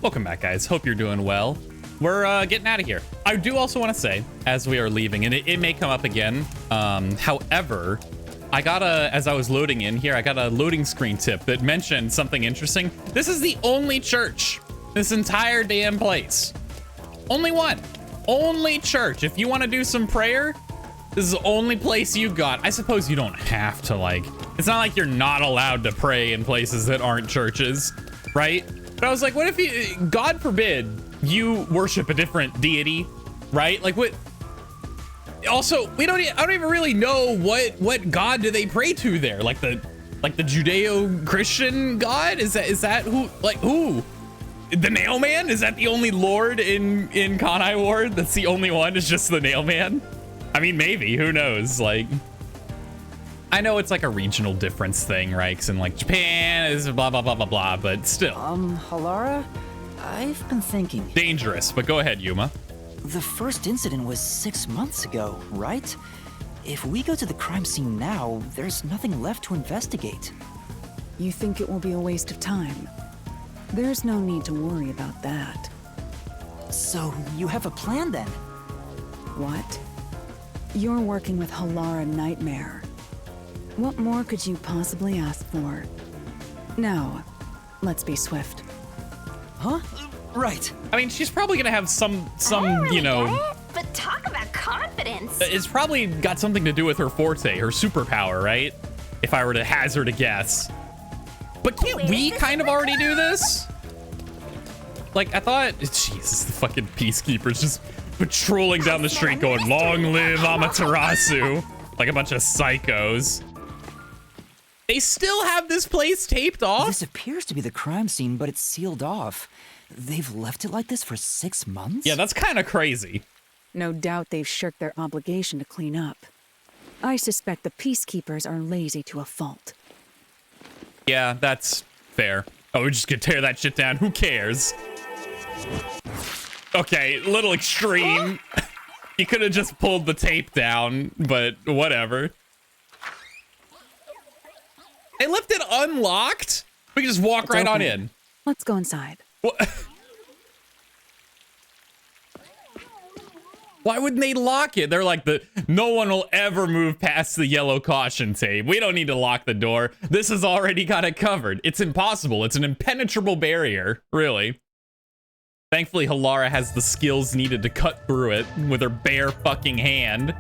Welcome back, guys. Hope you're doing well. We're getting out of here. I do also want to say, as we are leaving, and it may come up again, however, I got as I was loading in here, I got a loading screen tip that mentioned something interesting. This is the only church, this entire damn place. Only one. Only church. If you want to do some prayer, this is the only place you got. I suppose you don't have to, like, it's not like you're not allowed to pray in places that aren't churches, right? But I was like, what if you, God forbid, you worship a different deity, right? Like what? Also, I don't even really know what God do they pray to there? Like the Judeo-Christian God? Is that who? Like who? The Nail Man? Is that the only Lord in Kanai Ward? That's the only one. Is just the Nail Man? I mean, maybe. Who knows? Like, I know it's like a regional difference thing, right? Because in like Japan is blah blah blah blah blah, but still. Halara, I've been thinking. Dangerous, but go ahead, Yuma. The first incident was 6 months ago, right? If we go to the crime scene now, there's nothing left to investigate. You think it will be a waste of time? There's no need to worry about that. So, you have a plan then? What? You're working with Halara Nightmare. What more could you possibly ask for? Now, let's be swift. Huh? Right. I mean, she's probably gonna have some really you know. get it, but talk about confidence. It's probably got something to do with her forte, her superpower, right? If I were to hazard a guess. But can't we kind of already do this? Like, I thought, Jesus, the fucking peacekeepers just patrolling down the street going, "Long live Amaterasu," like a bunch of psychos. They still have this place taped off? This appears to be the crime scene, but it's sealed off. They've left it like this for 6 months? Yeah, that's kind of crazy. No doubt they've shirked their obligation to clean up. I suspect the peacekeepers are lazy to a fault. Yeah, that's fair. Oh, we're just gonna tear that shit down. Who cares? Okay, a little extreme. You could have just pulled the tape down, but whatever. They left it unlocked? We can just walk It's right on open. in. Let's go inside. What? Why wouldn't they lock it? They're like, no one will ever move past the yellow caution tape. We don't need to lock the door. This has already got it covered. It's impossible. It's an impenetrable barrier, really. Thankfully, Halara has the skills needed to cut through it with her bare fucking hand.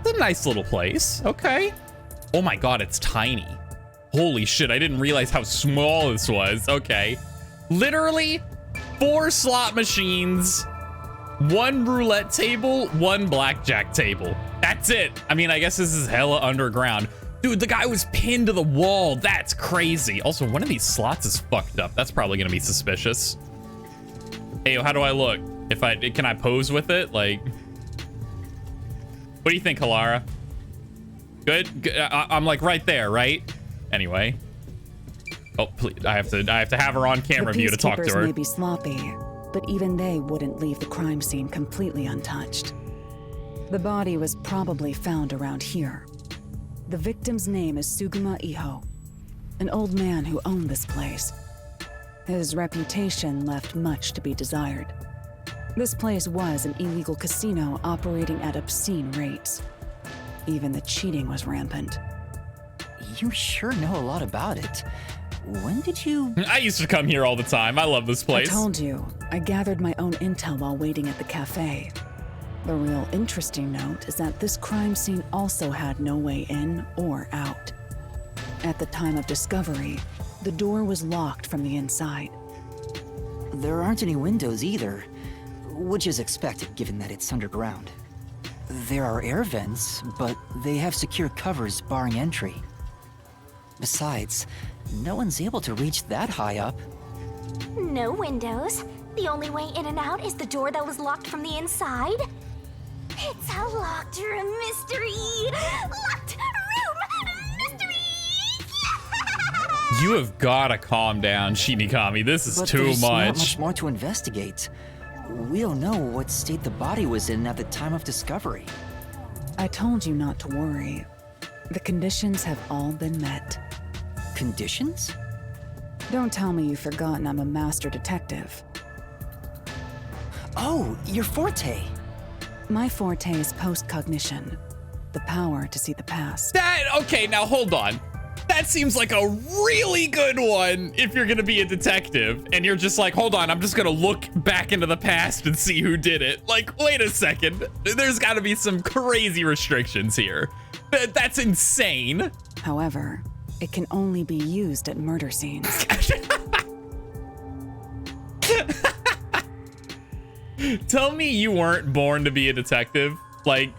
It's a nice little place. Okay. Oh my God, it's tiny. Holy shit, I didn't realize how small this was. Okay. Literally 4 slot machines, 1 roulette table, 1 blackjack table. That's it. I mean, I guess this is hella underground. Dude, the guy was pinned to the wall. That's crazy. Also, one of these slots is fucked up. That's probably gonna be suspicious. Hey, how do I look? Can I pose with it? Like, what do you think, Halara? Good? I'm like right there, right? Anyway. Oh, please, I have to have her on camera view to talk to her. The peacekeepers may be sloppy, but even they wouldn't leave the crime scene completely untouched. The body was probably found around here. The victim's name is Sugima Iho, an old man who owned this place. His reputation left much to be desired. This place was an illegal casino operating at obscene rates. Even the cheating was rampant. You sure know a lot about it. When did you... I used to come here all the time. I love this place. I told you, I gathered my own intel while waiting at the cafe. The real interesting note is that this crime scene also had no way in or out. At the time of discovery, the door was locked from the inside. There aren't any windows either, which is expected given that it's underground. There are air vents, but they have secure covers barring entry. Besides, no one's able to reach that high up. No windows. The only way in and out is the door that was locked from the inside. It's a locked room mystery. Locked room mystery. You have gotta calm down, Shinigami. This is too There's not much. much more to investigate. We don't know what state the body was in at the time of discovery. I told you not to worry. The conditions have all been met. Conditions? Don't tell me you've forgotten I'm a master detective. Oh, your forte. My forte is post-cognition, the power to see the past. Okay, now hold on. That seems like a really good one if you're gonna be a detective and you're just like, hold on, I'm just gonna look back into the past and see who did it. Like, wait a second. There's gotta be some crazy restrictions here. That's insane. However, it can only be used at murder scenes. Tell me you weren't born to be a detective. Like,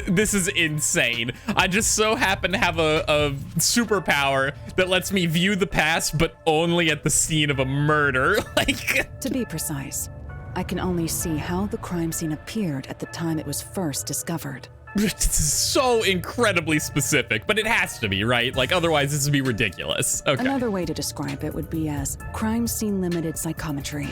this is insane. I just so happen to have a superpower that lets me view the past, but only at the scene of a murder. Like, To be precise, I can only see how the crime scene appeared at the time it was first discovered. this is so incredibly specific, but it has to be, right? Like, otherwise this would be ridiculous. Okay. Another way to describe it would be as crime scene limited psychometry,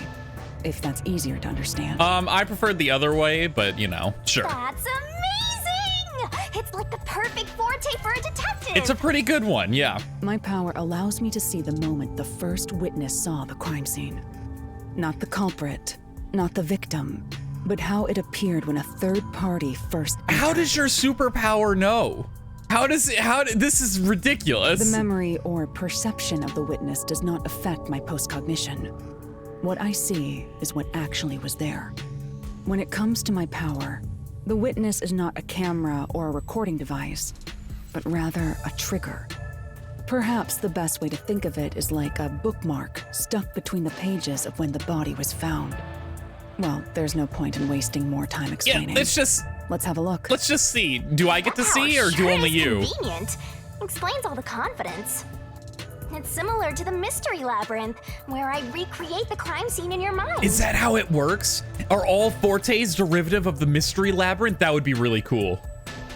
if that's easier to understand. I preferred the other way, but you know, sure. That's amazing! It's like the perfect forte for a detective. It's a pretty good one, yeah. My power allows me to see the moment the first witness saw the crime scene. Not the culprit, not the victim, but how it appeared when a third party first entered. How does your superpower know? This is ridiculous. The memory or perception of the witness does not affect my post-cognition. What I see is what actually was there. When it comes to my power, the witness is not a camera or a recording device, but rather a trigger. Perhaps the best way to think of it is like a bookmark stuck between the pages of when the body was found. Well, there's no point in wasting more time explaining. Yeah, Let's have a look. let's just see. Do I get to Wow, see or do sure only is you? Convenient. Explains all the confidence. It's similar to the mystery labyrinth, where I recreate the crime scene in your mind. Is that how it works? Are all fortes derivative of the mystery labyrinth? That would be really cool.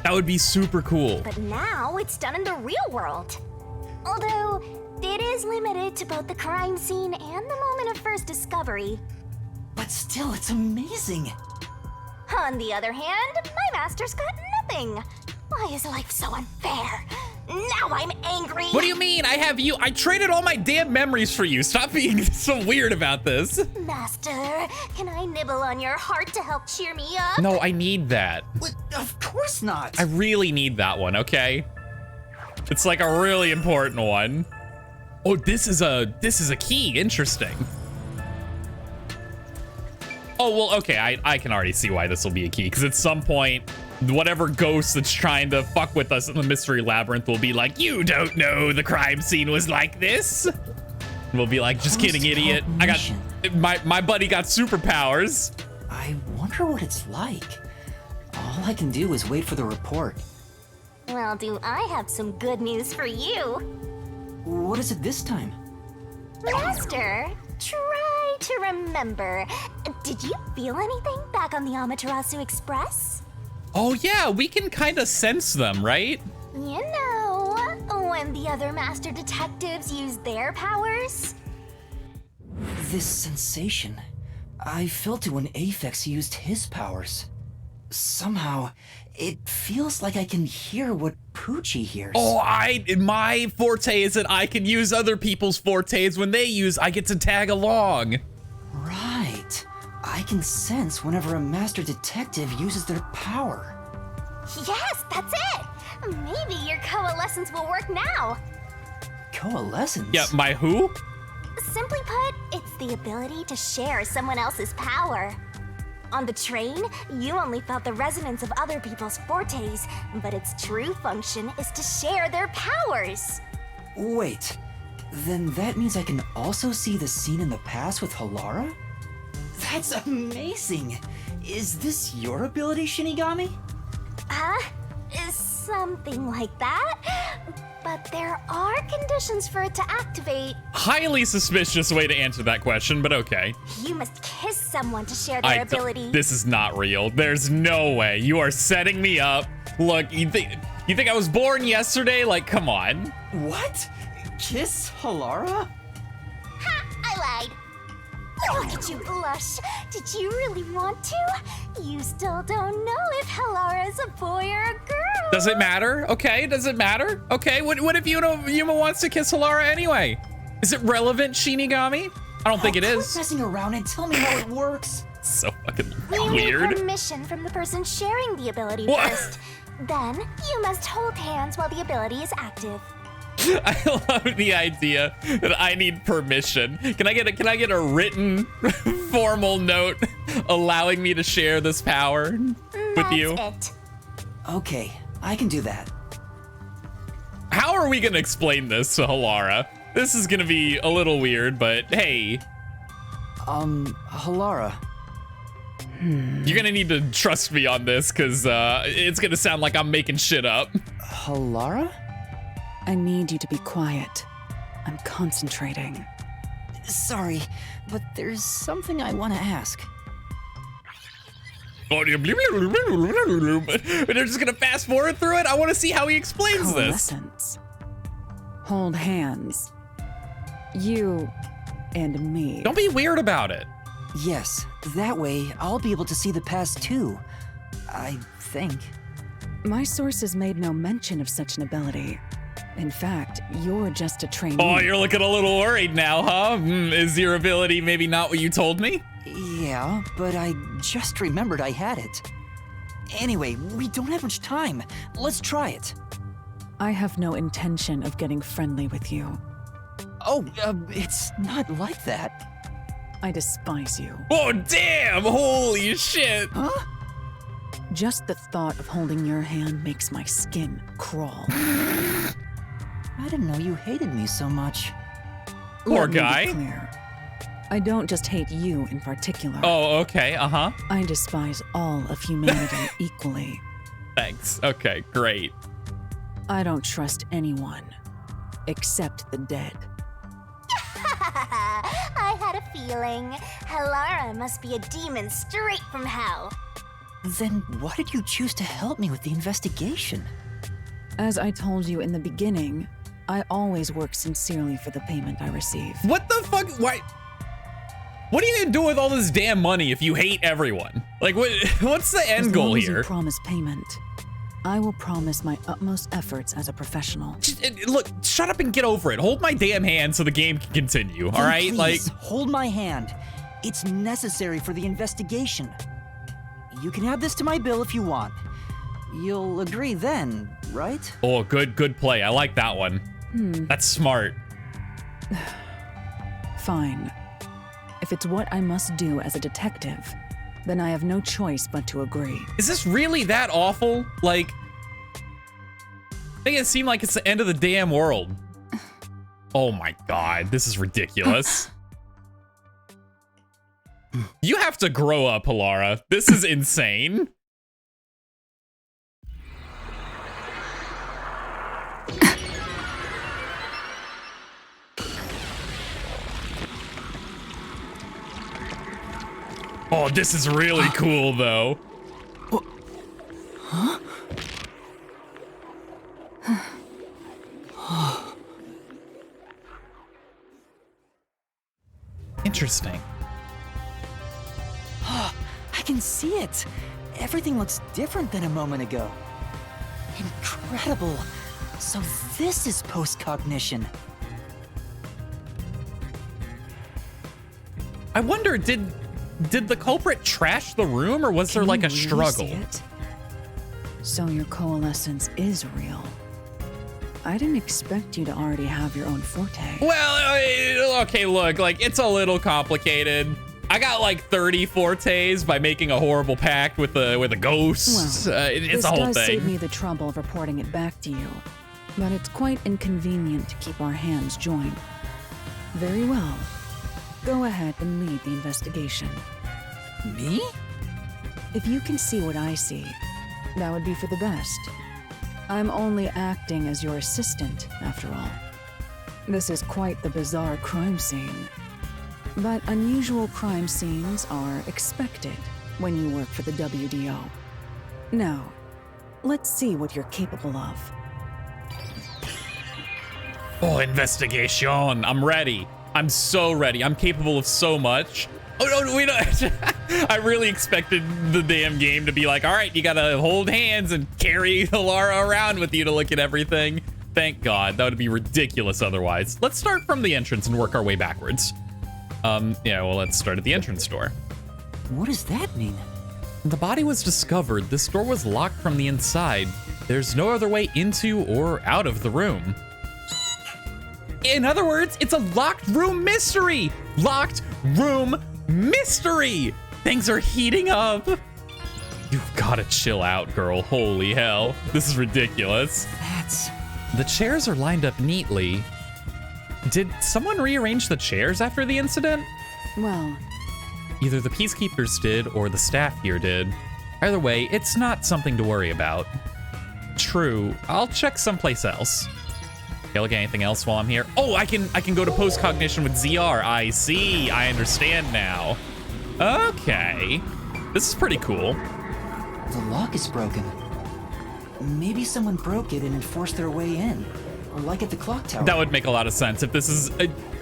That would be super cool. But now it's done in the real world. Although, it is limited to both the crime scene and the moment of first discovery. But still, it's amazing. On the other hand, my master's got nothing. Why is life so unfair? Now I'm angry. What do you mean? I have you. I traded all my damn memories for you. Stop being so weird about this. Master, can I nibble on your heart to help cheer me up? No, I need that. What? Of course not. I really need that one, okay? It's like a really important one. Oh, this is a key. Interesting. Oh, well, okay, I can already see why this will be a key, because at some point, whatever ghost that's trying to fuck with us in the mystery labyrinth will be like, you don't know the crime scene was like this. And we'll be like, just kidding, idiot. My buddy got superpowers. I wonder what it's like. All I can do is wait for the report. Well, do I have some good news for you. What is it this time? Master, try to remember. Did you feel anything back on the Amaterasu Express? Oh, yeah, we can kind of sense them, right? You know, when the other master detectives use their powers? This sensation. I felt it when Aphex used his powers. Somehow, it feels like I can hear what Poochie hears. Oh, my forte is that I can use other people's fortes when they use, I get to tag along. Right. I can sense whenever a master detective uses their power. Yes, that's it! Maybe your coalescence will work now. Coalescence? Yeah, my who? Simply put, it's the ability to share someone else's power. On the train, you only felt the resonance of other people's fortes, but its true function is to share their powers. Wait, then that means I can also see the scene in the past with Halara? That's amazing! Is this your ability, Shinigami? Something like that. But there are conditions for it to activate. Highly suspicious way to answer that question, but okay. You must kiss someone to share their ability. This is not real. There's no way. You are setting me up. Look, you think I was born yesterday? Like, come on. What? Kiss Halara? Ha! I lied. Look at you blush. Did you really want to? You still don't know if Halara is a boy or a girl. Does it matter? Okay, does it matter? Okay, what if Yuma wants to kiss Halara anyway? Is it relevant, Shinigami? I don't think it Quit is. messing around and tell me how it works. So fucking You need weird. permission from the person sharing the ability What? first. Then, you must hold hands while the ability is active. I love the idea that I need permission. Can I get a written formal note allowing me to share this power with you? That's it. Okay, I can do that. How are we gonna explain this to Halara? This is gonna be a little weird, but hey, Halara. you're gonna need to trust me on this because it's gonna sound like I'm making shit up. Halara? I need you to be quiet. I'm concentrating. Sorry, but there's something I want to ask. But they're just gonna fast forward through it. I want to see how he explains this. Coalescence. Hold hands. You and me. Don't be weird about it. Yes, that way I'll be able to see the past too. I think. My sources made no mention of such an ability. In fact, you're just a trainee. Oh, you're looking a little worried now, huh? Is your ability maybe not what you told me? Yeah, but I just remembered I had it. Anyway, we don't have much time. Let's try it. I have no intention of getting friendly with you. Oh, it's not like that. I despise you. Oh, damn! Holy shit! Huh? Just the thought of holding your hand makes my skin crawl. I didn't know you hated me so much. Poor Let me be guy. clear. I don't just hate you in particular. Oh, okay, uh-huh. I despise all of humanity equally. Thanks. Okay, great. I don't trust anyone, except the dead. I had a feeling. Halara must be a demon straight from hell. Then why did you choose to help me with the investigation? As I told you in the beginning, I always work sincerely for the payment I receive. What the fuck? Why? What are you gonna do with all this damn money if you hate everyone? Like, what's the end goal As long as here? you promise payment, I will promise my utmost efforts as a professional. Look, shut up and get over it. Hold my damn hand so the game can continue, all right? Then Like, please, hold my hand. It's necessary for the investigation. You can add this to my bill if you want. You'll agree then, right? oh, good play. I like that one. That's smart. Fine. If it's what I must do as a detective, then I have no choice but to agree. Is this really that awful? Like, make it seem like it's the end of the damn world. Oh my god, this is ridiculous. You have to grow up, Halara. This is insane. Oh, this is really cool, though. Interesting. I can see it. Everything looks different than a moment ago. Incredible. So this is post-cognition. I wonder, did the culprit trash the room, or was there Can like you a really struggle? see it? So your coalescence is real. I didn't expect you to already have your own forte. Well, okay, look, like, it's a little complicated. I got like 30 fortes by making a horrible pact with a ghost. Well, It's this a whole does save thing. me the trouble of reporting it back to you, but it's quite inconvenient to keep our hands joined. Very well. Go ahead and lead the investigation. Me? If you can see what I see, that would be for the best. I'm only acting as your assistant, after all. This is quite the bizarre crime scene. But unusual crime scenes are expected when you work for the WDO. Now, let's see what you're capable of. Oh, investigation. I'm ready. I'm so ready. I'm capable of so much. Oh, no, wait. I really expected the damn game to be like, all right, you gotta hold hands and carry Halara around with you to look at everything. Thank God. That would be ridiculous otherwise. Let's start from the entrance and work our way backwards. Yeah, well, let's start at the entrance door. What does that mean? The body was discovered. This door was locked from the inside. There's no other way into or out of the room. In other words, it's a locked room mystery. Locked room mystery. Things are heating up. You've got to chill out, girl. Holy hell. This is ridiculous. That's... The chairs are lined up neatly. Did someone rearrange the chairs after the incident? Well, Either the peacekeepers did or the staff here did. Either way, it's not something to worry about. True, I'll check someplace else. Okay, look at anything else while I'm here. Oh, I can go to post-cognition with ZR. I see, I understand now. Okay, this is pretty cool. The lock is broken. Maybe someone broke it and forced their way in. Like at the clock tower. That would make a lot of sense. If this is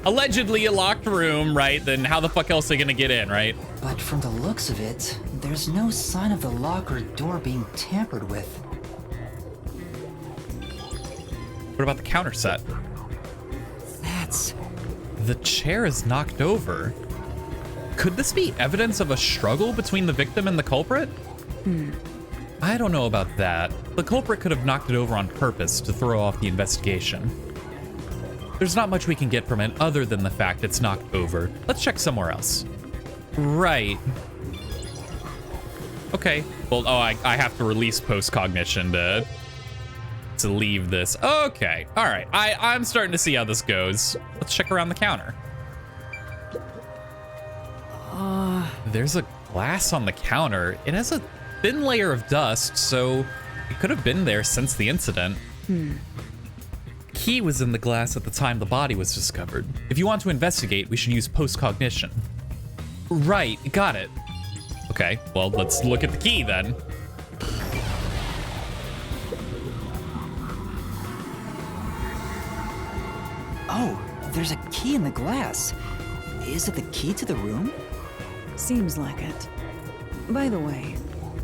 allegedly a locked room, right, then how the fuck else are they gonna get in, right? But from the looks of it, there's no sign of the lock or door being tampered with. What about the counter set? That's... The chair is knocked over. Could this be evidence of a struggle between the victim and the culprit? I don't know about that. The culprit could have knocked it over on purpose to throw off the investigation. There's not much we can get from it other than the fact it's knocked over. Let's check somewhere else. Right. Okay. Well, oh, I have to release post-cognition to leave this. Okay. All right. I'm starting to see how this goes. Let's check around the counter. There's a glass on the counter. It has a thin layer of dust, so it could have been there since the incident. Key was in the glass at the time the body was discovered. If you want to investigate, we should use post-cognition. Right, got it. Okay, well, let's look at the key then. Oh, there's a key in the glass. Is it the key to the room? seems like it. By the way,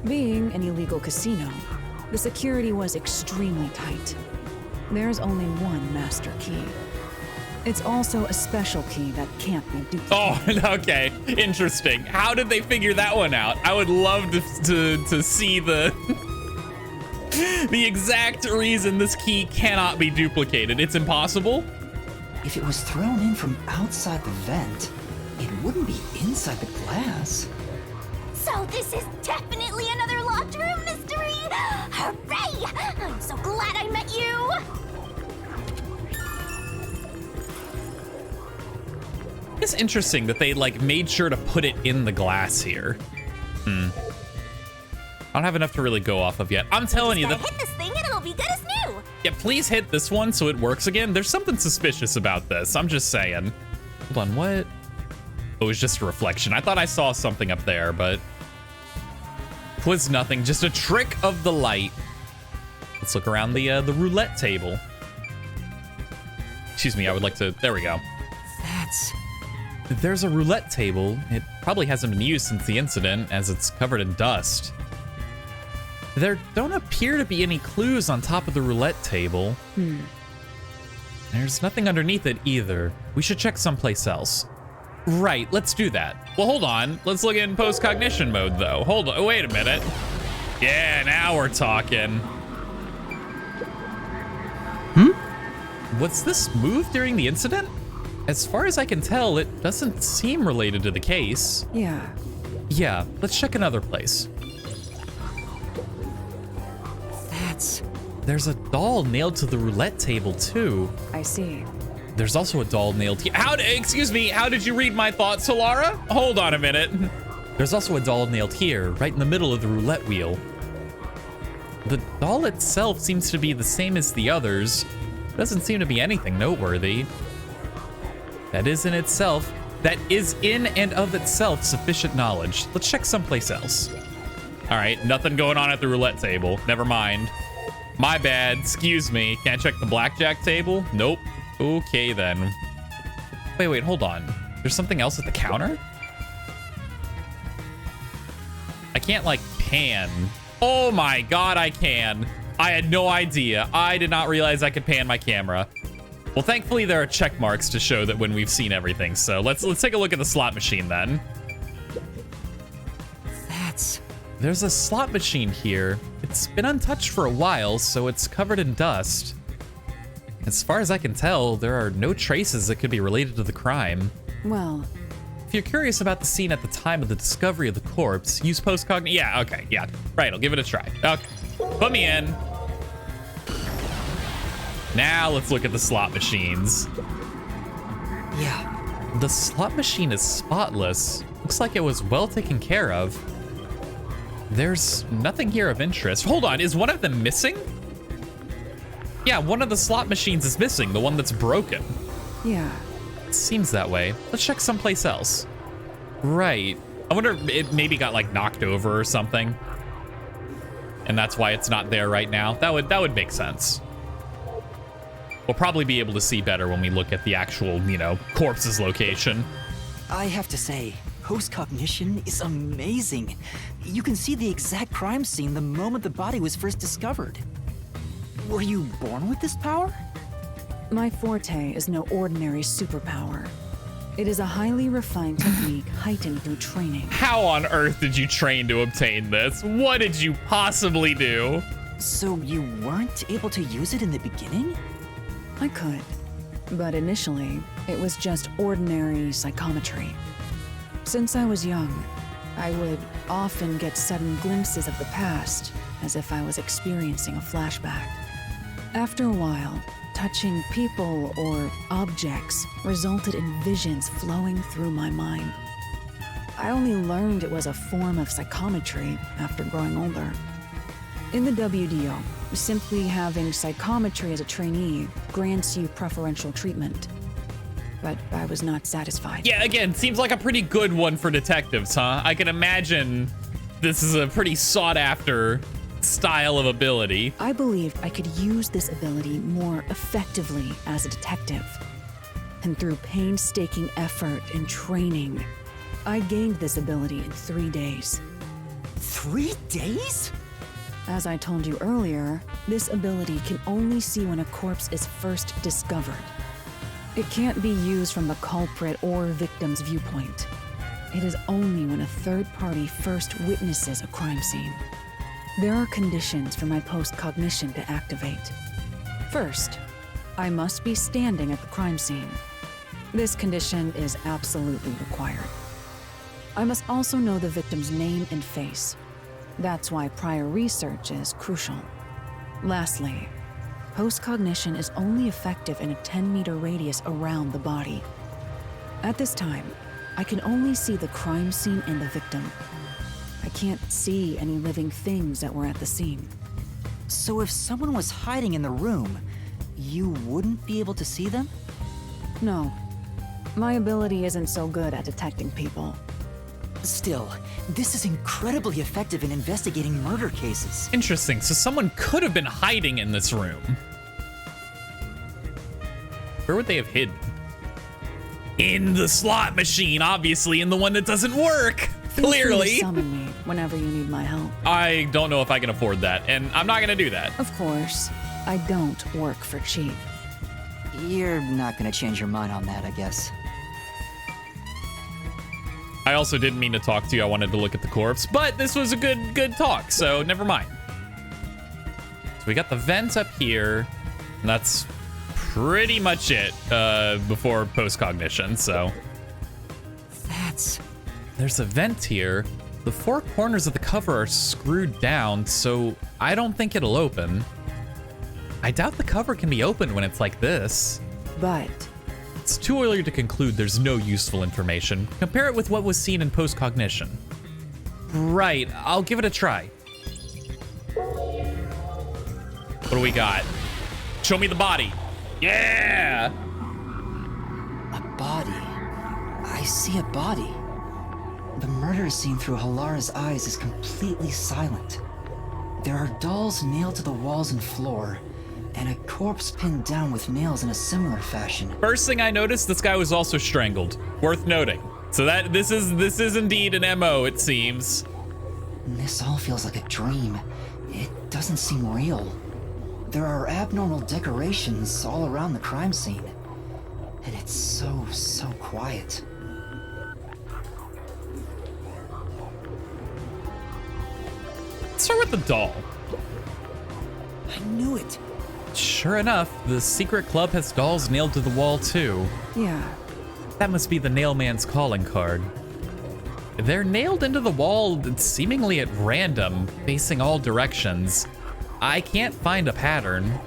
being an illegal casino, the security was extremely tight. There's only one master key. It's also a special key that can't be duplicated. Oh, okay. Interesting. How did they figure that one out? I would love to see the the exact reason this key cannot be duplicated. It's impossible? If it was thrown in from outside the vent, it wouldn't be inside the glass. So this is definitely another locked room mystery! Hooray! I'm so glad I met you! It's interesting that they like made sure to put it in the glass here. I don't have enough to really go off of yet. I'm telling you that. Hit this thing and it'll be good as new. Yeah, please hit this one so it works again. There's something suspicious about this. I'm just saying. Hold on, what? Oh, it was just a reflection. I thought I saw something up there, but it was nothing. Just a trick of the light. Let's look around the roulette table. Excuse me, I would like to. There we go. There's a roulette table. It probably hasn't been used since the incident, as it's covered in dust. There don't appear to be any clues on top of the roulette table. There's nothing underneath it either. We should check someplace else. Right, let's do that. Well, hold on. Let's look in post-cognition mode, though. Hold on, wait a minute. Yeah, now we're talking. Was this moved during the incident? As far as I can tell, it doesn't seem related to the case. Yeah, let's check another place. There's a doll nailed to the roulette table, too. I see. There's also a doll nailed here. Excuse me, how did you read my thoughts, Halara? Hold on a minute. There's also a doll nailed here, right in the middle of the roulette wheel. The doll itself seems to be the same as the others. Doesn't seem to be anything noteworthy. That is in and of itself sufficient knowledge. Let's check someplace else. All right, nothing going on at the roulette table. Never mind. My bad, excuse me. Can't check the blackjack table? Nope. Okay then. Wait, hold on. There's something else at the counter? I can't like pan. Oh my God, I can. I had no idea. I did not realize I could pan my camera. Well, thankfully there are check marks to show that when we've seen everything. So let's take a look at the slot machine then. There's a slot machine here. It's been untouched for a while, so it's covered in dust. As far as I can tell, there are no traces that could be related to the crime. Well, if you're curious about the scene at the time of the discovery of the corpse, use postcognition. Yeah, okay, yeah. Right, I'll give it a try. Okay, put me in. Now let's look at the slot machines. Yeah. The slot machine is spotless. Looks like it was well taken care of. There's nothing here of interest. Hold on, is one of them missing? Yeah, one of the slot machines is missing, the one that's broken. yeah. It seems that way. Let's check someplace else. Right. I wonder if it maybe got like knocked over or something. And that's why it's not there right now. That would make sense. We'll probably be able to see better when we look at the actual, you know, corpse's location. I have to say, postcognition is amazing. You can see the exact crime scene the moment the body was first discovered. Were you born with this power? My forte is no ordinary superpower. It is a highly refined technique heightened through training. How on earth did you train to obtain this? What did you possibly do? So you weren't able to use it in the beginning? I could, but initially, it was just ordinary psychometry. Since I was young, I would often get sudden glimpses of the past, as if I was experiencing a flashback. After a while, touching people or objects resulted in visions flowing through my mind. I only learned it was a form of psychometry after growing older. In the WDO, simply having psychometry as a trainee grants you preferential treatment. But I was not satisfied. Yeah, again, seems like a pretty good one for detectives, huh? I can imagine this is a pretty sought after style of ability. I believed I could use this ability more effectively as a detective. And through painstaking effort and training, I gained this ability in 3 days. 3 days? As I told you earlier, this ability can only see when a corpse is first discovered. It can't be used from the culprit or victim's viewpoint. It is only when a third party first witnesses a crime scene. There are conditions for my postcognition to activate. First, I must be standing at the crime scene. This condition is absolutely required. I must also know the victim's name and face. That's why prior research is crucial. Lastly, postcognition is only effective in a 10-meter radius around the body. At this time, I can only see the crime scene and the victim. I can't see any living things that were at the scene. So if someone was hiding in the room, you wouldn't be able to see them? No, my ability isn't so good at detecting people. Still, this is incredibly effective in investigating murder cases. Interesting, so someone could have been hiding in this room. Where would they have hidden? In the slot machine, obviously, in the one that doesn't work. Feel free Clearly. to summon me whenever you need my help. I don't know if I can afford that, and I'm not gonna do that. Of course, I don't work for cheap. You're not gonna change your mind on that, I guess. I also didn't mean to talk to you. I wanted to look at the corpse, but this was a good talk, so never mind. So we got the vent up here, and that's pretty much it before postcognition, so. There's a vent here. The four corners of the cover are screwed down, so I don't think it'll open. I doubt the cover can be opened when it's like this. But It's too early to conclude there's no useful information. Compare it with what was seen in postcognition. Right, I'll give it a try. What do we got? Show me the body. Yeah! A body. I see a body. The murder scene through Halara's eyes is completely silent. There are dolls nailed to the walls and floor, and a corpse pinned down with nails in a similar fashion. First thing I noticed, this guy was also strangled. Worth noting. So that this is indeed an MO, it seems. This all feels like a dream. It doesn't seem real. There are abnormal decorations all around the crime scene. And it's so quiet. Let's start with the doll. I knew it. Sure enough, the secret club has dolls nailed to the wall too. Yeah. That must be the nail man's calling card. They're nailed into the wall seemingly at random, facing all directions. I can't find a pattern.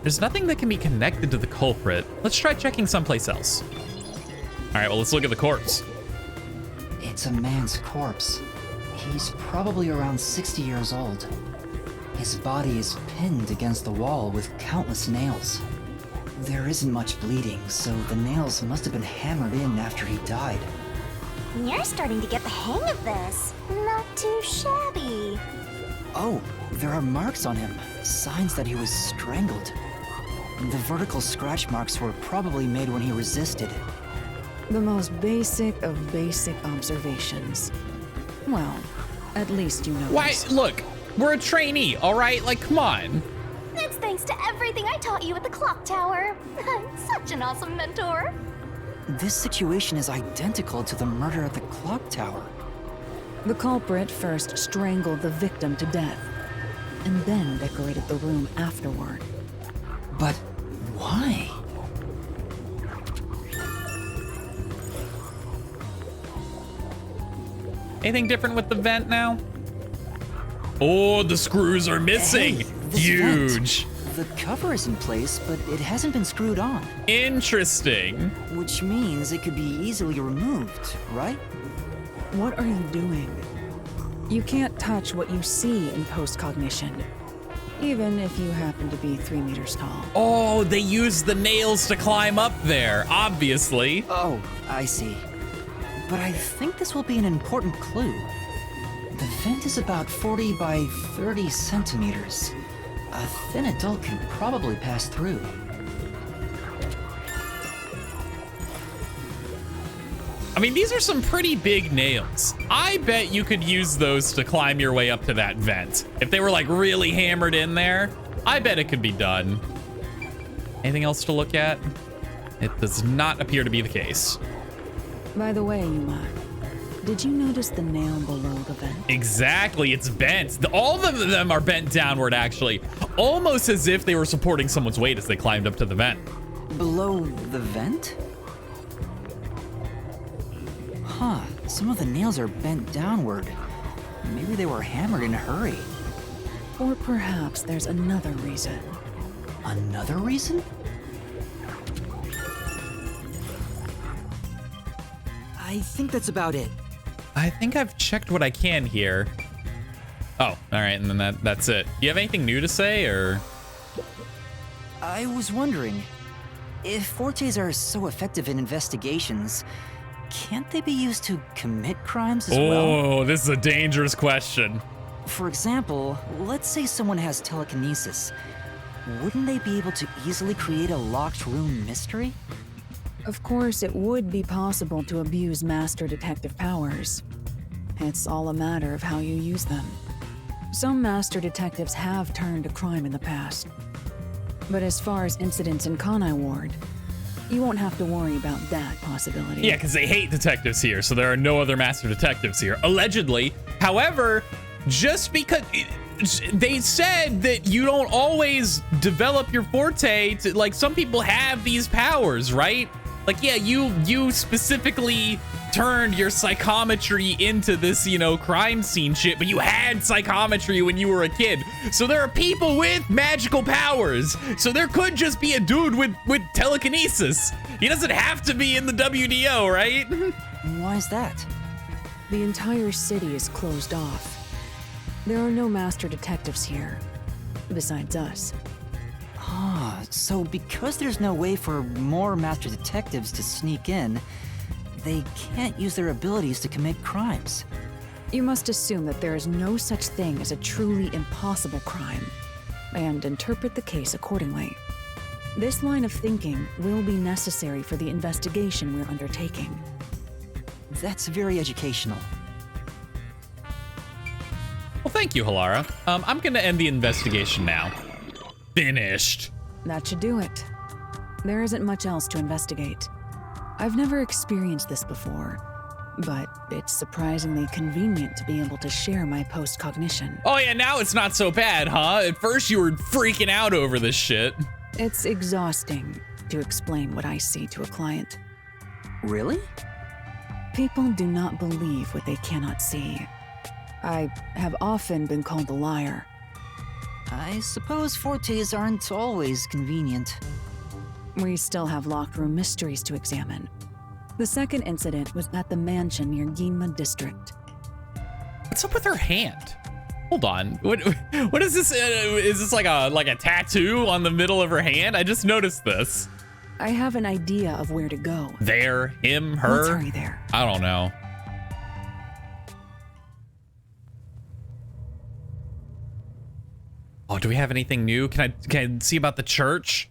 There's nothing that can be connected to the culprit. Let's try checking someplace else. All right, well, let's look at the corpse. It's a man's corpse. He's probably around 60 years old. His body is pinned against the wall with countless nails. There isn't much bleeding, so the nails must have been hammered in after he died. You're starting to get the hang of this. Not too shabby. Oh, there are marks on him, signs that he was strangled. The vertical scratch marks were probably made when he resisted. The most basic of basic observations. Well, at least you know. Why? Look, we're a trainee, all right? Like, come on. It's thanks to everything I taught you at the clock tower. I'm such an awesome mentor. This situation is identical to the murder at the clock tower. The culprit first strangled the victim to death, and then decorated the room afterward. But why? Anything different with the vent now? Oh, the screws are missing. Hey, this Huge. vent. The cover is in place, but it hasn't been screwed on. Interesting. Which means it could be easily removed, right? What are you doing? You can't touch what you see in post-cognition, even if you happen to be 3 meters tall. Oh, they used the nails to climb up there, obviously. Oh, I see. But I think this will be an important clue. The vent is about 40 by 30 centimeters. A thin adult can probably pass through. I mean, these are some pretty big nails. I bet you could use those to climb your way up to that vent. If they were like really hammered in there, I bet it could be done. Anything else to look at? It does not appear to be the case. By the way, Yuma, did you notice the nail below the vent? Exactly, it's bent. All of them are bent downward, actually. Almost as if they were supporting someone's weight as they climbed up to the vent. Below the vent? Huh, some of the nails are bent downward. Maybe they were hammered in a hurry. Or perhaps there's another reason. Another reason? I think that's about it. I think I've checked what I can here. Oh, all right, and then that's it. You have anything new to say, or? I was wondering, if fortes are so effective in investigations, can't they be used to commit crimes as well? Oh, this is a dangerous question. For example, let's say someone has telekinesis. Wouldn't they be able to easily create a locked room mystery? Of course, it would be possible to abuse master detective powers. It's all a matter of how you use them. Some master detectives have turned to crime in the past. But as far as incidents in Kanai Ward, you won't have to worry about that possibility. Yeah, because they hate detectives here, so there are no other master detectives here, allegedly. However, just because they said that you don't always develop your forte to, like, some people have these powers, right? Like, yeah, you specifically turned your psychometry into this, you know, crime scene shit, but you had psychometry when you were a kid. So there are people with magical powers. So there could just be a dude with telekinesis. He doesn't have to be in the WDO, right? Why is that? The entire city is closed off. There are no master detectives here, besides us. Ah, so because there's no way for more master detectives to sneak in, they can't use their abilities to commit crimes. You must assume that there is no such thing as a truly impossible crime, and interpret the case accordingly. This line of thinking will be necessary for the investigation we're undertaking. That's very educational. Well, thank you, Halara. I'm gonna end the investigation now. finished. That should do it. There isn't much else to investigate. I've never experienced this before, but it's surprisingly convenient to be able to share my post-cognition. Oh yeah, now it's not so bad, huh? At first you were freaking out over this shit. It's exhausting to explain what I see to a client. Really? People do not believe what they cannot see. I have often been called a liar. I suppose fortes aren't always convenient. We still have locked room mysteries to examine. The second incident was at the mansion near Ginma district. What's up with her hand? Hold on. What is this? Is this like a tattoo on the middle of her hand? I just noticed this. I have an idea of where to go. There, him, her. Let's hurry there. I don't know. Oh, do we have anything new? Can I see about the church?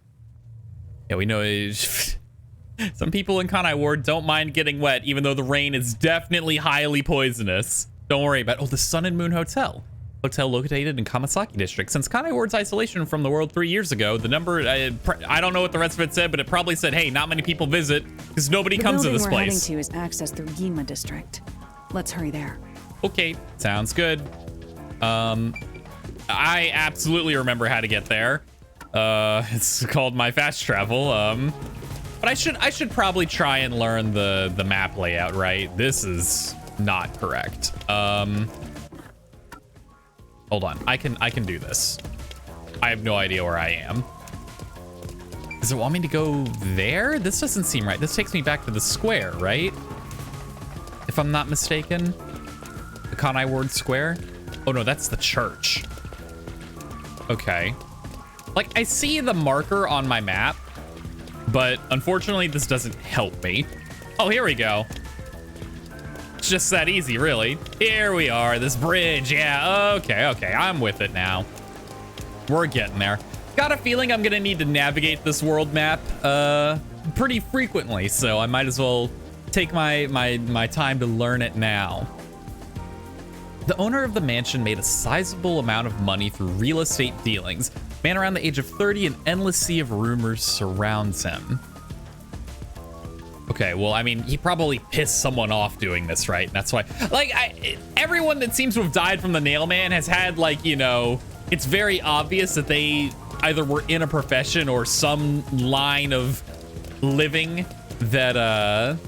Yeah, we know some people in Kanai Ward don't mind getting wet, even though the rain is definitely highly poisonous. Don't worry about the Sun and Moon Hotel. Hotel located in Kamasaki District. Since Kanai Ward's isolation from the world 3 years ago, the number, I don't know what the rest of it said, but it probably said, hey, not many people visit because nobody comes to this place. The building we're heading to is accessed through Ginma District. Let's hurry there. Okay, sounds good. I absolutely remember how to get there. It's called my fast travel. But I should probably try and learn the map layout, right? This is not correct. Hold on, I can do this. I have no idea where I am. Does it want me to go there? This doesn't seem right. This takes me back to the square, right? If I'm not mistaken. The Kanai Ward Square? Oh no, that's the church. Okay. Like, I see the marker on my map, but unfortunately this doesn't help me. Oh, here we go. It's just that easy, really. Here we are, this bridge. Yeah, okay, I'm with it now. We're getting there. Got a feeling I'm gonna need to navigate this world map pretty frequently, so I might as well take my time to learn it now. The owner of the mansion made a sizable amount of money through real estate dealings. Man around the age of 30, an endless sea of rumors surrounds him. Okay, well, I mean, he probably pissed someone off doing this, right? That's why, like, everyone that seems to have died from the nail man has had, like, you know, it's very obvious that they either were in a profession or some line of living that,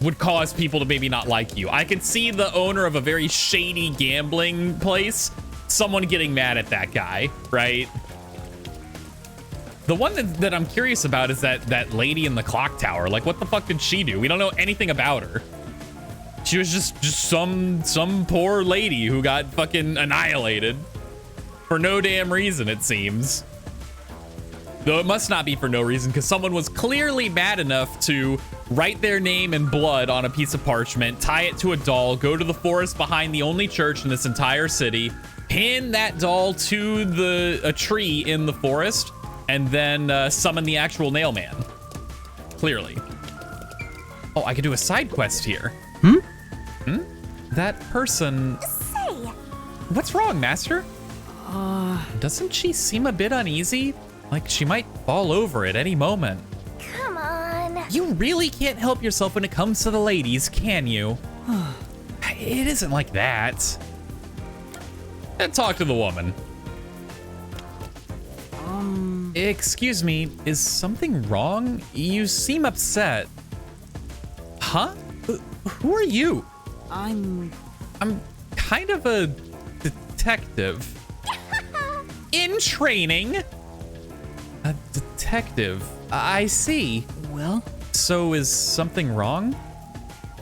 would cause people to maybe not like you. I could see the owner of a very shady gambling place, someone getting mad at that guy, right? The one that I'm curious about is that lady in the clock tower. Like, what the fuck did she do? We don't know anything about her. She was just some poor lady who got fucking annihilated for no damn reason, it seems. Though it must not be for no reason, because someone was clearly mad enough to write their name in blood on a piece of parchment, tie it to a doll, go to the forest behind the only church in this entire city, pin that doll to a tree in the forest, and then summon the actual nail man. Clearly. Oh, I could do a side quest here. That person... Say! What's wrong, Master? Doesn't she seem a bit uneasy? Like she might fall over at any moment. Come on. You really can't help yourself when it comes to the ladies, can you? It isn't like that. Talk to the woman. Excuse me, is something wrong? You seem upset. Huh? Who are you? I'm kind of a detective. In training. A detective. I see. Well? So is something wrong?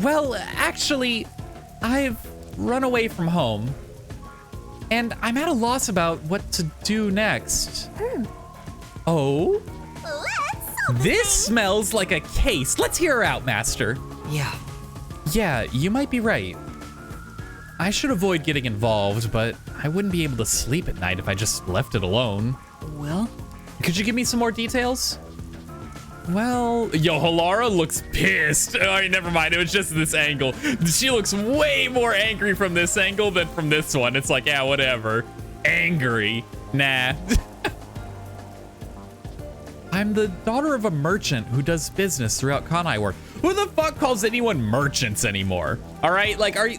Well, actually, I've run away from home. And I'm at a loss about what to do next. Oh? This smells like a case. Let's hear her out, Master. Yeah, you might be right. I should avoid getting involved, but I wouldn't be able to sleep at night if I just left it alone. Well? Could you give me some more details? Well, yo, Halara looks pissed. All right, never mind. It was just this angle. She looks way more angry from this angle than from this one. It's like, yeah, whatever. Angry. Nah. I'm the daughter of a merchant who does business throughout Kanai work. Who the fuck calls anyone merchants anymore? All right, like, are you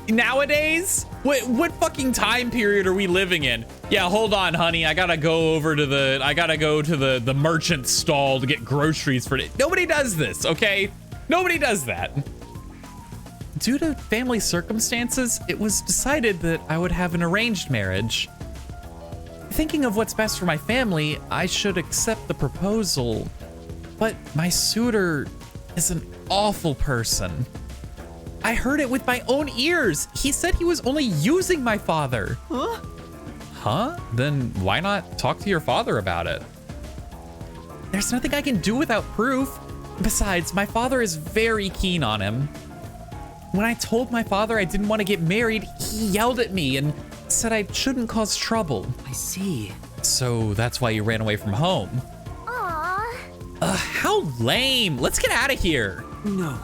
nowadays? What fucking time period are we living in? Yeah, hold on, honey. I gotta go to the merchant stall to get groceries for it. Nobody does this, okay? Nobody does that. Due to family circumstances, it was decided that I would have an arranged marriage. Thinking of what's best for my family, I should accept the proposal. But my suitor is an awful person. I heard it with my own ears. He said he was only using my father. Huh? Huh? Then why not talk to your father about it? There's nothing I can do without proof. Besides, my father is very keen on him. When I told my father I didn't want to get married, he yelled at me and said I shouldn't cause trouble. I see. So that's why you ran away from home. Aww. How lame. Let's get out of here. No.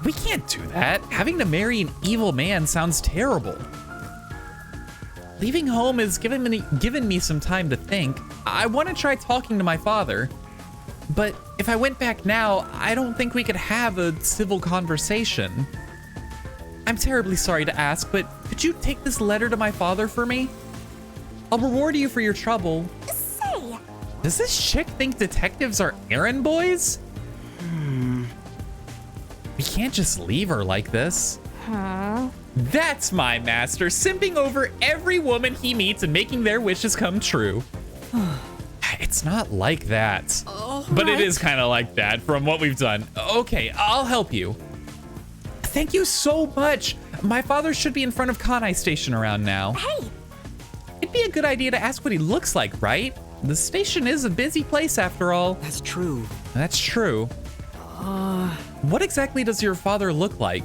We can't do that. Having to marry an evil man sounds terrible. Leaving home has given me some time to think. I want to try talking to my father. But if I went back now, I don't think we could have a civil conversation. I'm terribly sorry to ask, but could you take this letter to my father for me? I'll reward you for your trouble. Say. Does this chick think detectives are errand boys? We can't just leave her like this. Huh? That's my master, simping over every woman he meets and making their wishes come true. It's not like that. But it is kind of like that from what we've done. Okay, I'll help you. Thank you so much. My father should be in front of Kanai Station around now. Hey. It'd be a good idea to ask what he looks like, right? The station is a busy place after all. That's true. That's true. What exactly does your father look like?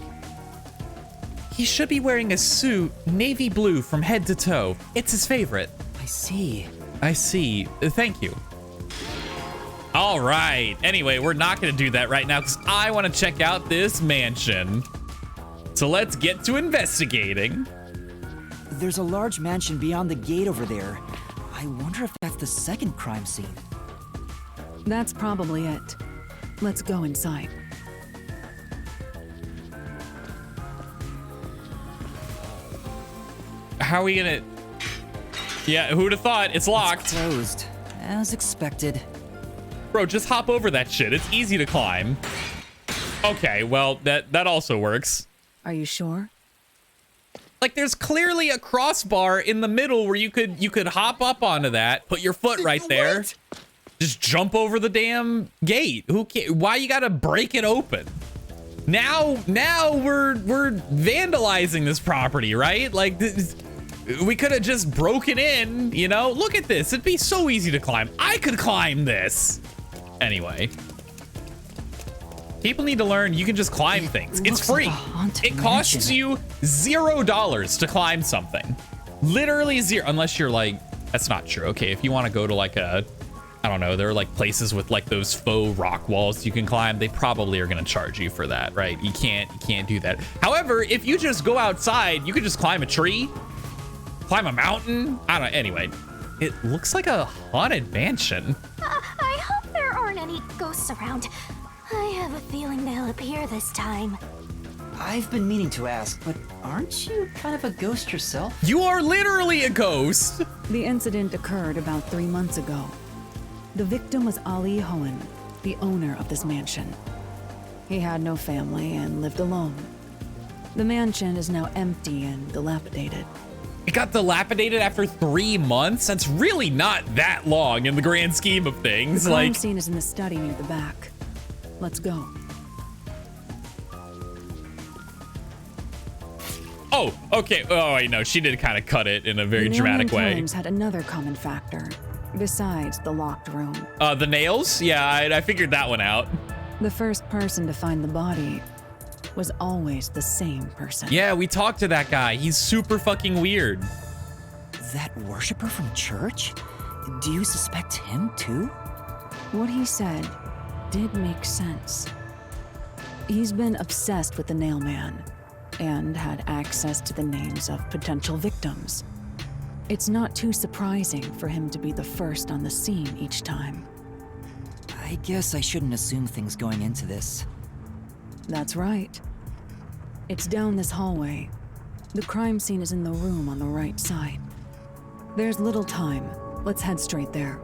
He should be wearing a suit, navy blue from head to toe. It's his favorite. I see. I see. Thank you. All right. Anyway, we're not going to do that right now because I want to check out this mansion. So let's get to investigating. There's a large mansion beyond the gate over there. I wonder if that's the second crime scene. That's probably it. Let's go inside. How are we gonna... Yeah, who'd have thought? It's locked. It's closed, as expected. Bro, just hop over that shit. It's easy to climb. Okay, well, that also works. Are you sure? Like, there's clearly a crossbar in the middle where you could hop up onto that, put your foot right there. What? Just jump over the damn gate. Why you gotta break it open? Now we're vandalizing this property, right? Like, we could have just broken in, you know? Look at this. It'd be so easy to climb. I could climb this. Anyway. People need to learn you can just climb things. It's looks like free. a haunted It costs mansion. you $0 to climb something. Literally zero, unless you're like, that's not true. Okay, if you want to go to like a, I don't know, there are like places with like those faux rock walls you can climb. They probably are going to charge you for that, right? You can't do that. However, if you just go outside, you could just climb a tree, climb a mountain. I don't know. Anyway, it looks like a haunted mansion. I hope there aren't any ghosts around. I have a feeling they'll appear this time. I've been meaning to ask, but aren't you kind of a ghost yourself? You are literally a ghost. The incident occurred about 3 months ago. The victim was Ali Hohen, the owner of this mansion. He had no family and lived alone. The mansion is now empty and dilapidated. It got dilapidated after 3 months? That's really not that long in the grand scheme of things. The crime Like, scene is in the study near the back. Let's go. oh, okay. Oh, wait, no, she did kind of cut it in a very The dramatic way. Times had another common factor, besides the locked room. The nails? Yeah, I figured that one out. The first person to find the body was always the same person. Yeah, we talked to that guy. He's super fucking weird. That worshiper from church? Do you suspect him too? What he said did make sense. He's been obsessed with the nail man and had access to the names of potential victims. It's not too surprising for him to be the first on the scene each time. I guess I shouldn't assume things going into this. That's right. It's down this hallway. The crime scene is in the room on the right side. There's little time. Let's head straight there.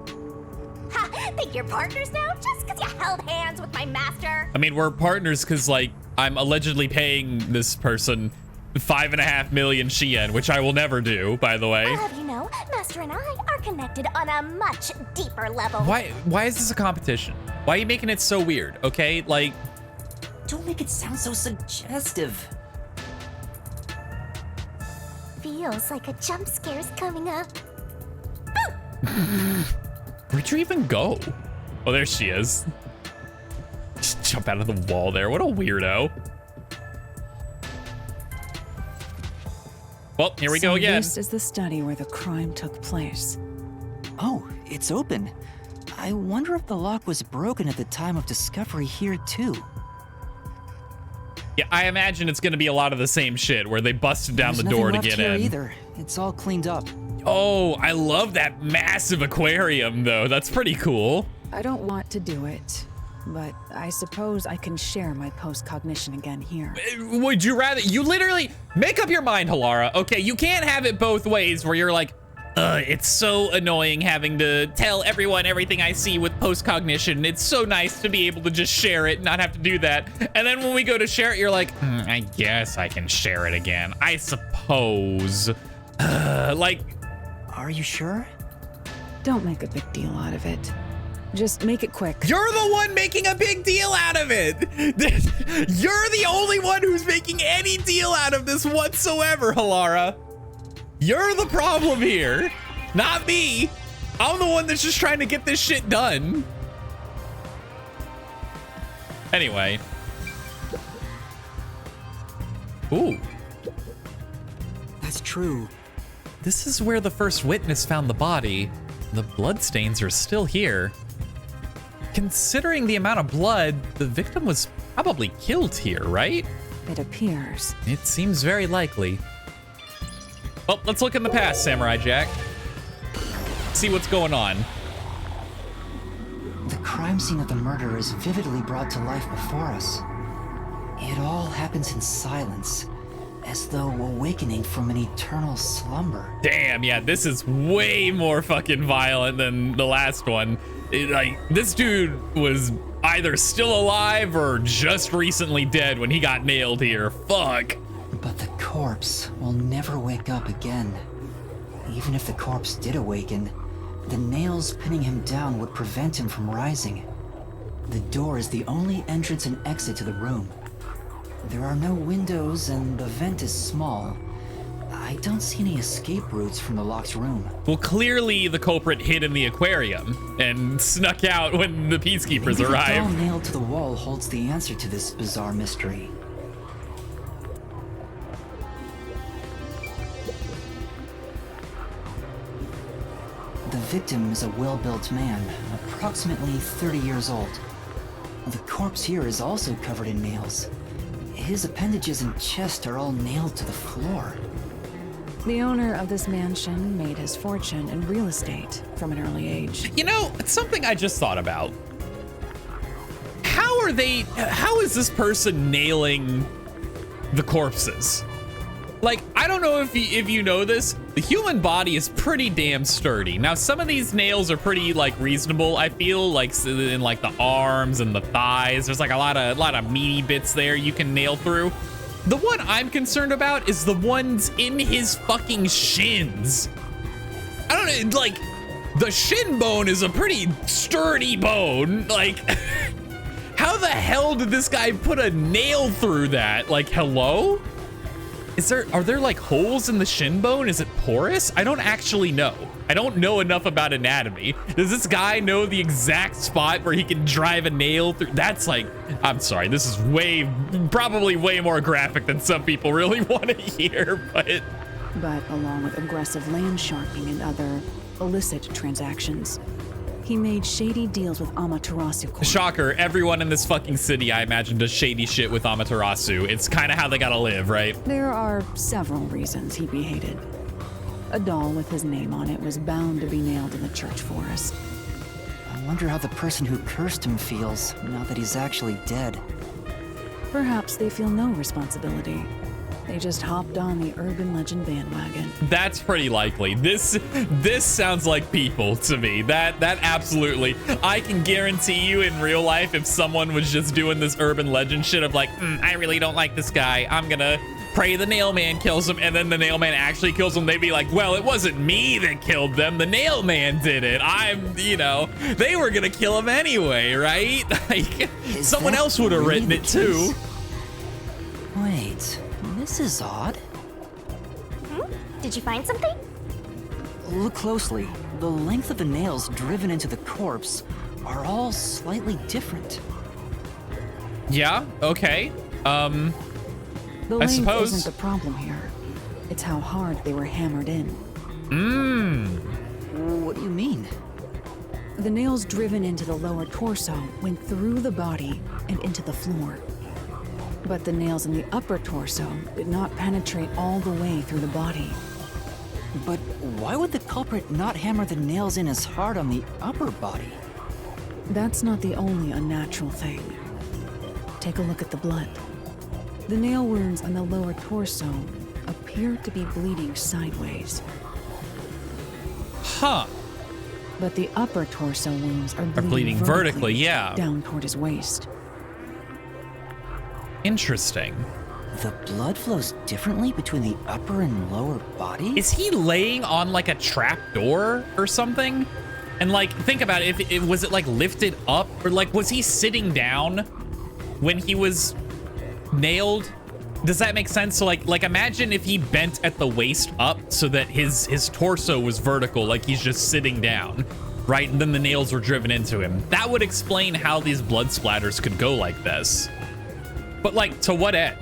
Ha! Think you're partners now just because you held hands with my master? I mean, we're partners because, like, I'm allegedly paying this person 5.5 million Shien, which I will never do, by the way. I'll have you know, Master and I are connected on a much deeper level. Why is this a competition? Why are you making it so weird, okay? Like... Don't make it sound so suggestive. Feels like a jump scare's coming up. Where'd you even go? Oh, there she is. Just jump out of the wall there. What a weirdo. Well, here we go again. This is the study where the crime took place. Oh, it's open. I wonder if the lock was broken at the time of discovery here, too. Yeah, I imagine it's going to be a lot of the same shit where they busted down the door to get in. Either. It's all cleaned up. Oh, I love that massive aquarium, though. That's pretty cool. I don't want to do it, but I suppose I can share my post-cognition again here. Would you rather... You literally... Make up your mind, Halara. Okay, you can't have it both ways where you're like, it's so annoying having to tell everyone everything I see with post-cognition. It's so nice to be able to just share it and not have to do that. And then when we go to share it, you're like, I guess I can share it again. I suppose. Like... Are you sure? Don't make a big deal out of it. Just make it quick. You're the one making a big deal out of it. You're the only one who's making any deal out of this whatsoever, Halara. You're the problem here, not me. I'm the one that's just trying to get this shit done. Anyway. Ooh. That's true. This is where the first witness found the body. The bloodstains are still here. Considering the amount of blood, the victim was probably killed here, right? It appears. It seems very likely. Well, let's look in the past, Samurai Jack. See what's going on. The crime scene of the murder is vividly brought to life before us. It all happens in silence, as though awakening from an eternal slumber. Damn, yeah, this is way more fucking violent than the last one. Like, this dude was either still alive or just recently dead when he got nailed here. Fuck. But the corpse will never wake up again. Even if the corpse did awaken, the nails pinning him down would prevent him from rising. The door is the only entrance and exit to the room. There are no windows and the vent is small. I don't see any escape routes from the locked room. Well, clearly the culprit hid in the aquarium and snuck out when the peacekeepers Maybe arrived. The doll nailed to the wall holds the answer to this bizarre mystery. The victim is a well-built man, approximately 30 years old. The corpse here is also covered in nails. His appendages and chest are all nailed to the floor. The owner of this mansion made his fortune in real estate from an early age. You know, it's something I just thought about. How is this person nailing the corpses? Like, I don't know if you know this, the human body is pretty damn sturdy. Now, some of these nails are pretty, like, reasonable. I feel like in, like, the arms and the thighs, there's, like, a lot of meaty bits there you can nail through. The one I'm concerned about is the ones in his fucking shins. I don't know, like, the shin bone is a pretty sturdy bone. Like, how the hell did this guy put a nail through that? Like, hello? Are there like holes in the shin bone? Is it porous? I don't actually know. I don't know enough about anatomy. Does this guy know the exact spot where he can drive a nail through? That's like, I'm sorry, this is probably way more graphic than some people really want to hear, but along with aggressive land sharking and other illicit transactions, he made shady deals with Amaterasu Corp. Shocker, everyone in this fucking city, I imagine, does shady shit with Amaterasu. It's kind of how they gotta live, right? There are several reasons he'd be hated. A doll with his name on it was bound to be nailed in the church forest. wonder how the person who cursed him feels now that he's actually dead. Perhaps they feel no responsibility. They just hopped on the urban legend bandwagon. That's pretty likely. This sounds like people to me. That absolutely. I can guarantee you in real life, if someone was just doing this urban legend shit of like, I really don't like this guy, I'm gonna pray the nail man kills him, and then the nail man actually kills him, they'd be like, well, it wasn't me that killed them, the nail man did it. They were gonna kill him anyway, right? Like, someone else would have written it too. Wait, this is odd. Did you find something? Look closely. The length of the nails driven into the corpse are all slightly different. Yeah, okay. The I length suppose. isn't the problem here. It's how hard they were hammered in. What do you mean? The nails driven into the lower torso went through the body and into the floor. But the nails in the upper torso did not penetrate all the way through the body. But why would the culprit not hammer the nails in as hard on the upper body? That's not the only unnatural thing. Take a look at the blood. The nail wounds on the lower torso appear to be bleeding sideways. Huh. But the upper torso wounds are bleeding vertically, yeah. Down toward his waist. Interesting. The blood flows differently between the upper and lower body? Is he laying on like a trap door or something? And like, think about it, was it like lifted up, or like, was he sitting down when he was nailed? Does that make sense? So like imagine if he bent at the waist up so that his torso was vertical, like he's just sitting down, right? And then the nails were driven into him. That would explain how these blood splatters could go like this. But like, to what end?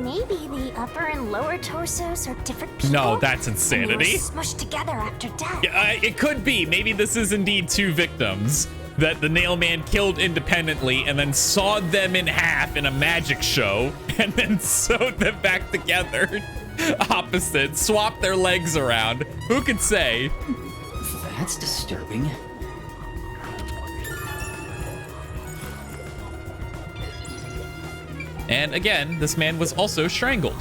Maybe the upper and lower torsos are different people. No, that's insanity. And they were smushed together after death. Yeah, it could be. Maybe this is indeed two victims that the nail man killed independently and then sawed them in half in a magic show and then sewed them back together opposite, swapped their legs around. Who could say? That's disturbing. And again, this man was also strangled.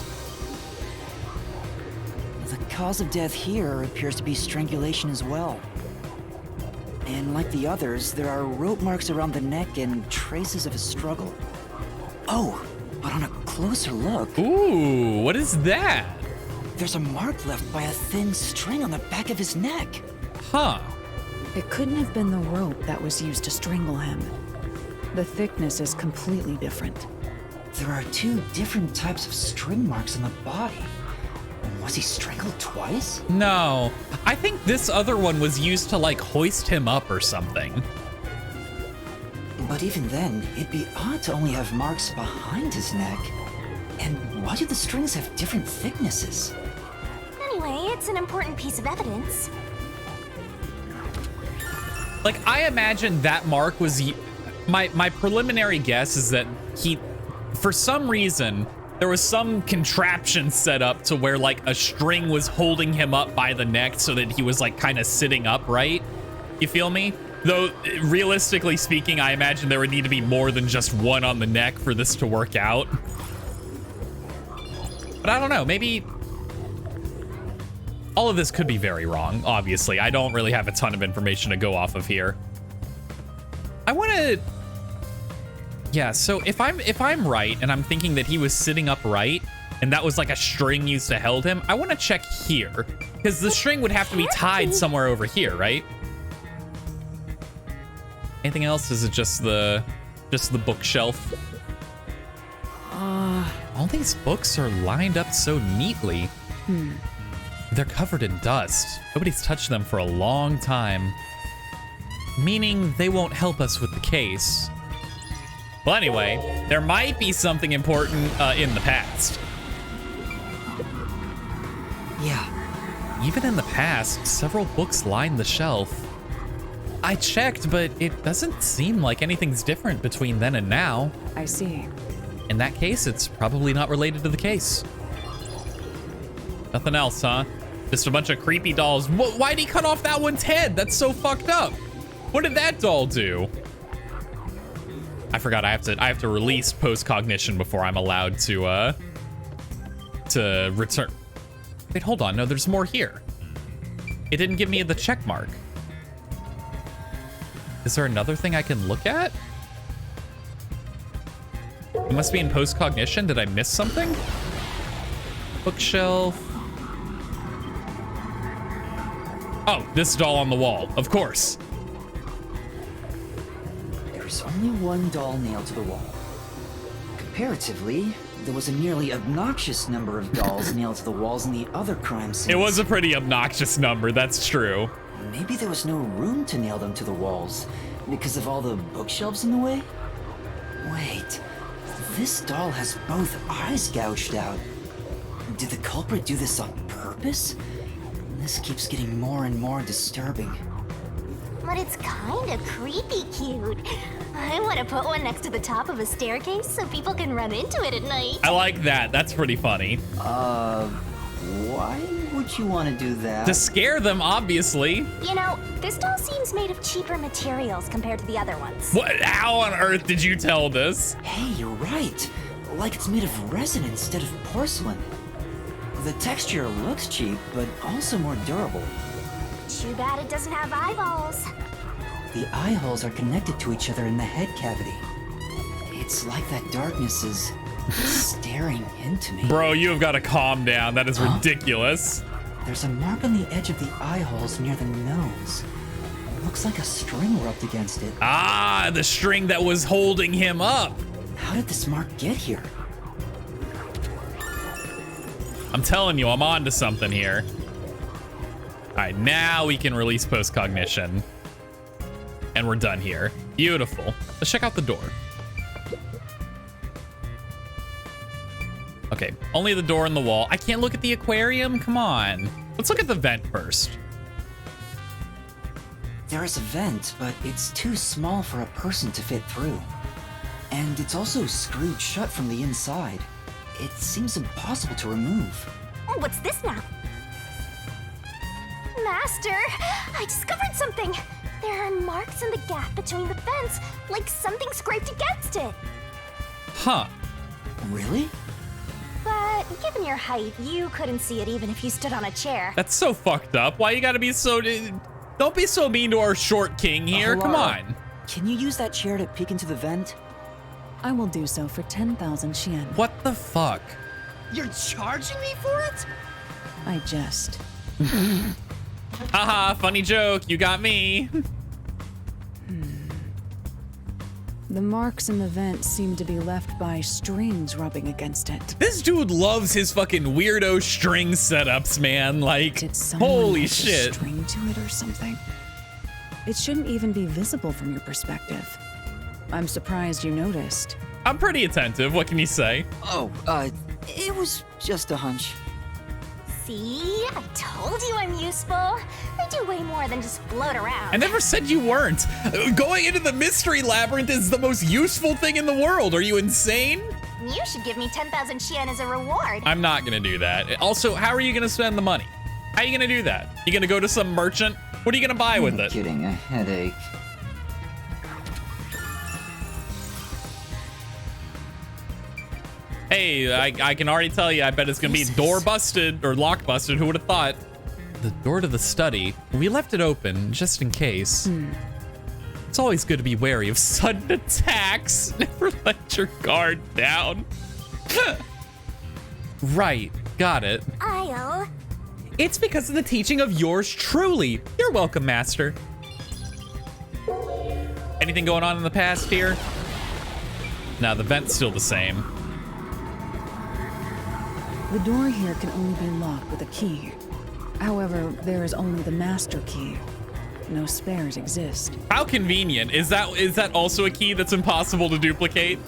The cause of death here appears to be strangulation as well. And like the others, there are rope marks around the neck and traces of a struggle. Oh, but on a closer look, Ooh, what is that? there's a mark left by a thin string on the back of his neck. Huh. It couldn't have been the rope that was used to strangle him. The thickness is completely different. There are two different types of string marks on the body. Was he strangled twice? No, I think this other one was used to like hoist him up or something. But even then, it'd be odd to only have marks behind his neck. And why do the strings have different thicknesses? Anyway, it's an important piece of evidence. Like, I imagine that mark was, my preliminary guess is that he, for some reason, there was some contraption set up to where like a string was holding him up by the neck so that he was like kind of sitting upright. You feel me? Though realistically speaking, I imagine there would need to be more than just one on the neck for this to work out. But I don't know, maybe all of this could be very wrong. Obviously, I don't really have a ton of information to go off of here. I want to, yeah, so if I'm right and I'm thinking that he was sitting upright and that was like a string used to hold him, I want to check here because the string would have to be tied somewhere over here, right? Anything else? Is it just the bookshelf? All these books are lined up so neatly. They're covered in dust. Nobody's touched them for a long time. Meaning they won't help us with the case. Well, anyway, there might be something important in the past. Yeah. Even in the past, several books line the shelf. I checked, but it doesn't seem like anything's different between then and now. I see. In that case, it's probably not related to the case. Nothing else, huh? Just a bunch of creepy dolls. Why'd he cut off that one's head? That's so fucked up. What did that doll do? I forgot I have to release post-cognition before I'm allowed to return. Wait, hold on. No, there's more here. It didn't give me the check mark. Is there another thing I can look at? It must be in post-cognition. Did I miss something? Bookshelf. Oh, this doll on the wall. Of course. There's only one doll nailed to the wall. Comparatively, there was a nearly obnoxious number of dolls nailed to the walls in the other crime scenes. It was a pretty obnoxious number, that's true. Maybe there was no room to nail them to the walls because of all the bookshelves in the way? Wait, this doll has both eyes gouged out. Did the culprit do this on purpose? This keeps getting more and more disturbing. But it's kinda creepy cute. I want to put one next to the top of a staircase so people can run into it at night. I like that. That's pretty funny. Why would you want to do that? To scare them, obviously. You know, this doll seems made of cheaper materials compared to the other ones. What? How on earth did you tell this? Hey, you're right. Like it's made of resin instead of porcelain. The texture looks cheap, but also more durable. Too bad it doesn't have eyeballs. The eye holes are connected to each other in the head cavity. It's like that darkness is staring into me. Bro, you have got to calm down. That is ridiculous. There's a mark on the edge of the eye holes near the nose. It looks like a string rubbed against it. Ah, the string that was holding him up. How did this mark get here? I'm telling you, I'm on to something here. All right, now we can release post-cognition. And we're done here. Beautiful. Let's check out the door. Okay, only the door and the wall. I can't look at the aquarium? Come on. Let's look at the vent first. There is a vent, but it's too small for a person to fit through. And it's also screwed shut from the inside. It seems impossible to remove. What's this now? Master, I discovered something. There are marks in the gap between the vents, like something scraped against it. Huh. Really? But given your height, you couldn't see it even if you stood on a chair. That's so fucked up. Why you gotta be so... Don't be so mean to our short king here. Come Halara, on. Can you use that chair to peek into the vent? I will do so for 10,000 yen. What the fuck? You're charging me for it? I jest. Haha, funny joke. You got me. The marks in the vent seem to be left by strings rubbing against it. This dude loves his fucking weirdo string setups, man. Like, Did someone holy attach a shit. string to it or something? It shouldn't even be visible from your perspective. I'm surprised you noticed. I'm pretty attentive. What can you say? Oh, it was just a hunch. See? I told you I'm useful. I do way more than just float around. I never said you weren't. Going into the mystery labyrinth is the most useful thing in the world. Are you insane? You should give me 10,000 yen as a reward. I'm not gonna do that. Also, how are you gonna spend the money? How are you gonna do that? You gonna go to some merchant? What are you gonna buy with it? Getting a headache. Hey, I can already tell you, I bet it's gonna be door busted or lock busted. Who would have thought? The door to the study. We left it open just in case. It's always good to be wary of sudden attacks. Never let your guard down. Right, got it. I'll... It's because of the teaching of yours truly. You're welcome, Master. Anything going on in the past here? No, the vent's still the same. The door here can only be locked with a key. However, there is only the master key. No spares exist. How convenient. Is that also a key that's impossible to duplicate?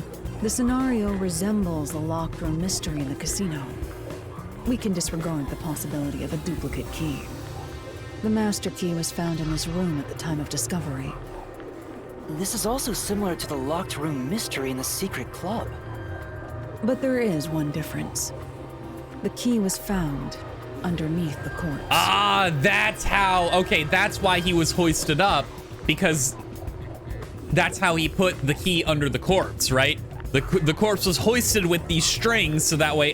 The scenario resembles the locked room mystery in the casino. We can disregard the possibility of a duplicate key. The master key was found in this room at the time of discovery. This is also similar to the locked room mystery in the secret club. But there is one difference. The key was found underneath the corpse. Ah, that's how. Okay, that's why he was hoisted up. because that's how he put the key under the corpse, right? The corpse was hoisted with these strings, so that way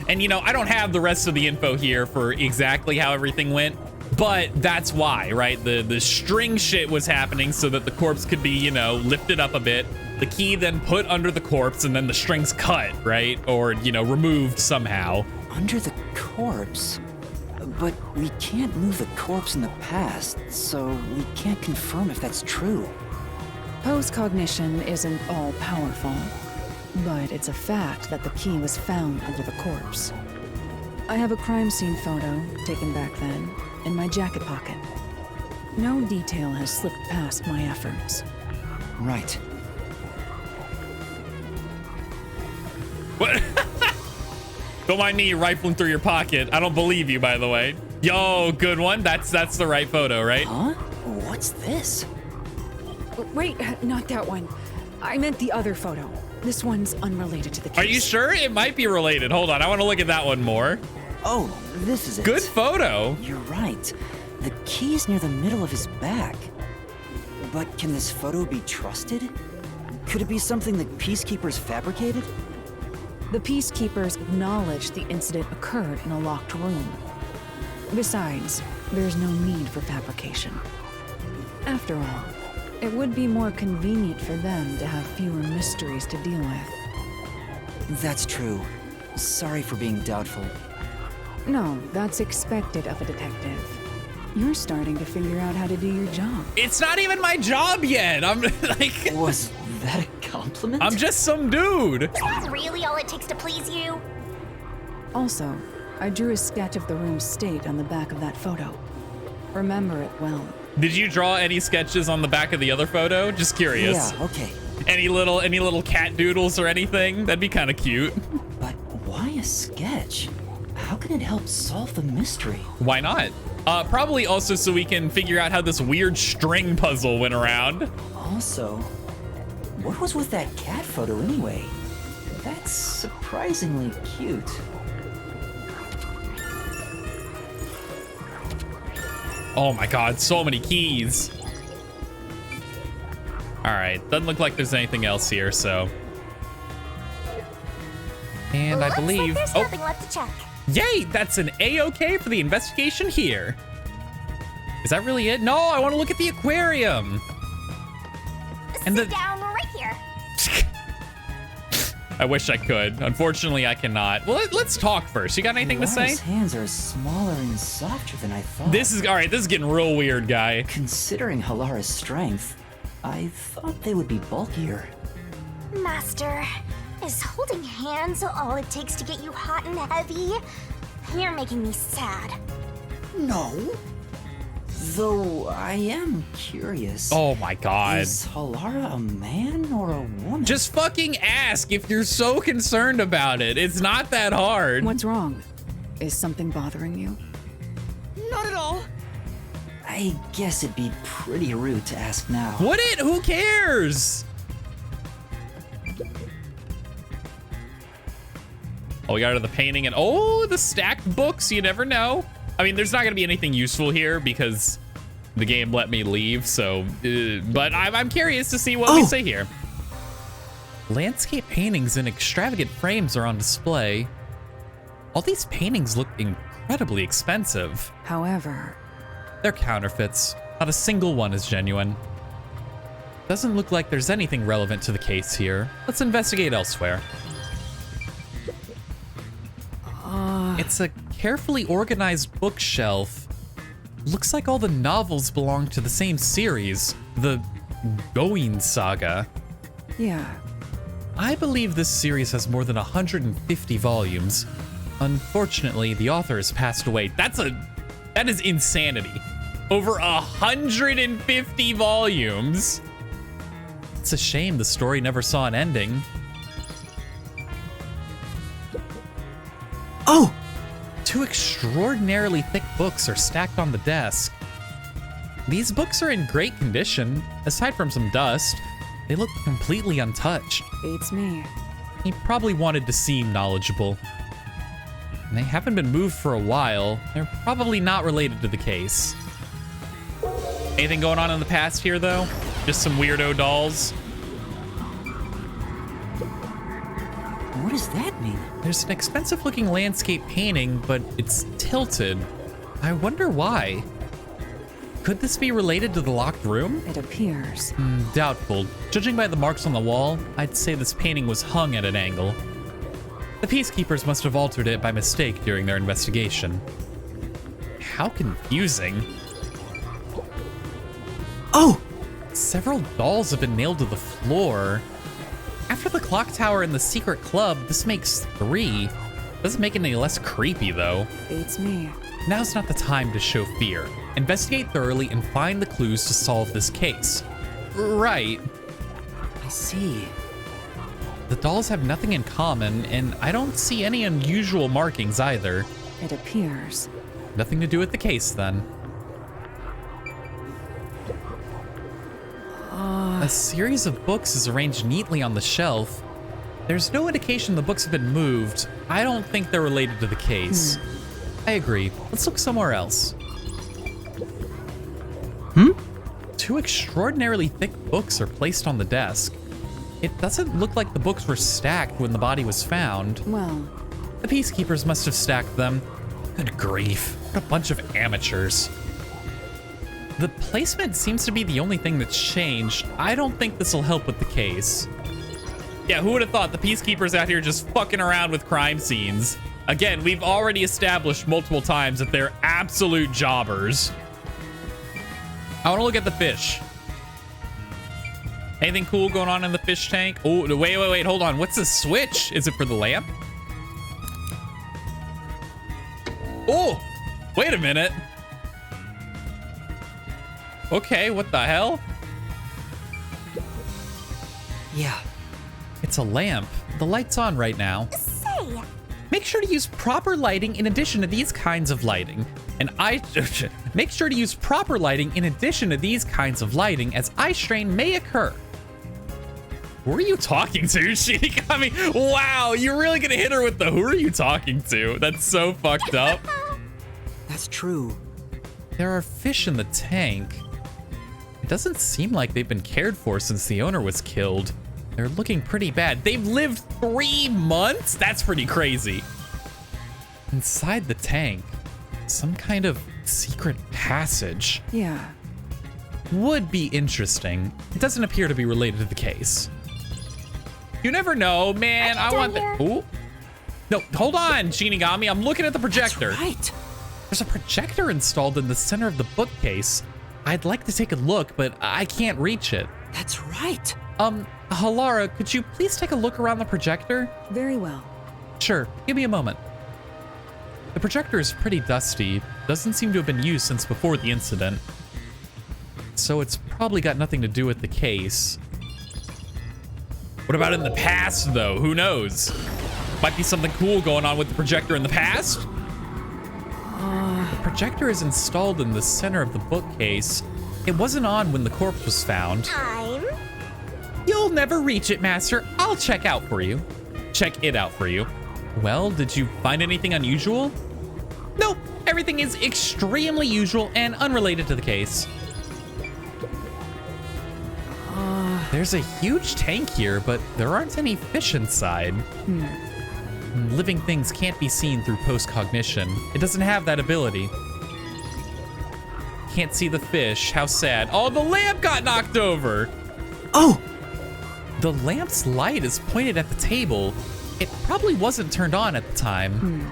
and you know, I don't have the rest of the info here for exactly how everything went, but that's why, right? The string shit was happening so that the corpse could be, you know, lifted up a bit. The key then put under the corpse, and then the strings cut, right? Or, you know, removed somehow. Under the corpse? But we can't move the corpse in the past, so we can't confirm if that's true. Post-cognition isn't all-powerful, but it's a fact that the key was found under the corpse. I have a crime scene photo, taken back then, in my jacket pocket. No detail has slipped past my efforts. Right. What? Don't mind me rifling through your pocket. I don't believe you, by the way. Yo, good one. That's the right photo, right? Huh? What's this? Wait, not that one. I meant the other photo. This one's unrelated to the case. Are you sure? It might be related. Hold on. I want to look at that one more. Oh, this is it. Good photo. You're right. The key's near the middle of his back. But can this photo be trusted? Could it be something the Peacekeepers fabricated? The Peacekeepers acknowledged the incident occurred in a locked room. Besides, there's no need for fabrication. After all, it would be more convenient for them to have fewer mysteries to deal with. That's true. Sorry for being doubtful. No, that's expected of a detective. You're starting to figure out how to do your job. It's not even my job yet. I'm like... Was that a compliment? I'm just some dude. Is that really all it takes to please you? Also, I drew a sketch of the room's state on the back of that photo. Remember it well. Did you draw any sketches on the back of the other photo? Just curious. Yeah, okay. Any little cat doodles or anything? That'd be kind of cute. But why a sketch? How can it help solve the mystery? Why not? Probably also so we can figure out how this weird string puzzle went around. Also, what was with that cat photo anyway? That's surprisingly cute. Oh my god, so many keys. All right, doesn't look like there's anything else here, so. And I believe, Looks like there's nothing left to check. Yay, that's an A-OK for the investigation here. Is that really it? No, I want to look at the aquarium. Sit down right here. I wish I could. Unfortunately, I cannot. Well, let's talk first. You got anything to say? His hands are smaller and softer than I thought. This is, all right, this is getting real weird, guy. Considering Halara's strength, I thought they would be bulkier. Master, is holding hands all it takes to get you hot and heavy? You're making me sad. No. Though I am curious. Oh my god. Is Halara a man or a woman? Just fucking ask if you're so concerned about it. It's not that hard. What's wrong? Is something bothering you? Not at all. I guess it'd be pretty rude to ask now. Would it? Who cares? Oh, we got to the painting and oh, the stacked books. You never know. I mean, there's not going to be anything useful here because the game let me leave. So, but I'm curious to see what we say here. Landscape paintings in extravagant frames are on display. All these paintings look incredibly expensive. However, they're counterfeits. Not a single one is genuine. Doesn't look like there's anything relevant to the case here. Let's investigate elsewhere. It's a carefully organized bookshelf. Looks like all the novels belong to the same series, the Going Saga. yeah. I believe this series has more than 150 volumes. Unfortunately, the author has passed away. That is insanity. Over 150 volumes. It's a shame the story never saw an ending. Oh! Two extraordinarily thick books are stacked on the desk. These books are in great condition. Aside from some dust, they look completely untouched. Beats me. He probably wanted to seem knowledgeable. And they haven't been moved for a while. They're probably not related to the case. Anything going on in the past here, though? Just some weirdo dolls. What does that mean? There's an expensive-looking landscape painting, but it's tilted. I wonder why. Could this be related to the locked room? It appears. Doubtful. Judging by the marks on the wall, I'd say this painting was hung at an angle. The peacekeepers must have altered it by mistake during their investigation. How confusing. Oh! Several dolls have been nailed to the floor. After the clock tower and the secret club, this makes 3. Doesn't make it any less creepy, though. Beats me. Now's not the time to show fear. Investigate thoroughly and find the clues to solve this case. Right. I see. The dolls have nothing in common, and I don't see any unusual markings either. It appears. Nothing to do with the case, then. A series of books is arranged neatly on the shelf. There's no indication the books have been moved. I don't think they're related to the case. I agree. Let's look somewhere else. 2 extraordinarily thick books are placed on the desk. It doesn't look like the books were stacked when the body was found. Well, The peacekeepers must have stacked them. Good grief. What a bunch of amateurs. The placement seems to be the only thing that's changed. I don't think this will help with the case. Yeah, who would have thought the peacekeepers out here just fucking around with crime scenes? Again, we've already established multiple times that they're absolute jobbers. I want to look at the fish. Anything cool going on in the fish tank? Oh, wait, hold on. What's the switch? Is it for the lamp? Oh, wait a minute. Okay, what the hell? Yeah. It's a lamp. The light's on right now. Say, Make sure to use proper lighting in addition to these kinds of lighting. Make sure to use proper lighting in addition to these kinds of lighting, as eye strain may occur. Who are you talking to, Shinigami? Wow, you're really gonna hit her with the who are you talking to? That's so fucked up. That's true. There are fish in the tank. It doesn't seem like they've been cared for since the owner was killed. They're looking pretty bad. They've lived 3 months? That's pretty crazy. Inside the tank, some kind of secret passage. yeah. Would be interesting. It doesn't appear to be related to the case. You never know, man. Are you I want done that. Ooh. No, hold on, Shinigami. I'm looking at the projector. That's right. There's a projector installed in the center of the bookcase. I'd like to take a look, but I can't reach it. That's right. Halara, could you please take a look around the projector? Very well. Sure, give me a moment. The projector is pretty dusty. Doesn't seem to have been used since before the incident. So it's probably got nothing to do with the case. What about in the past, though? Who knows? Might be something cool going on with the projector in the past. The projector is installed in the center of the bookcase. It wasn't on when the corpse was found. You'll never reach it, Master. I'll check it out for you. Well, did you find anything unusual? Nope. Everything is extremely usual and unrelated to the case. There's a huge tank here, but there aren't any fish inside. Living things can't be seen through post-cognition. It doesn't have that ability. Can't see the fish. How sad. Oh, the lamp got knocked over. Oh! The lamp's light is pointed at the table. It probably wasn't turned on at the time.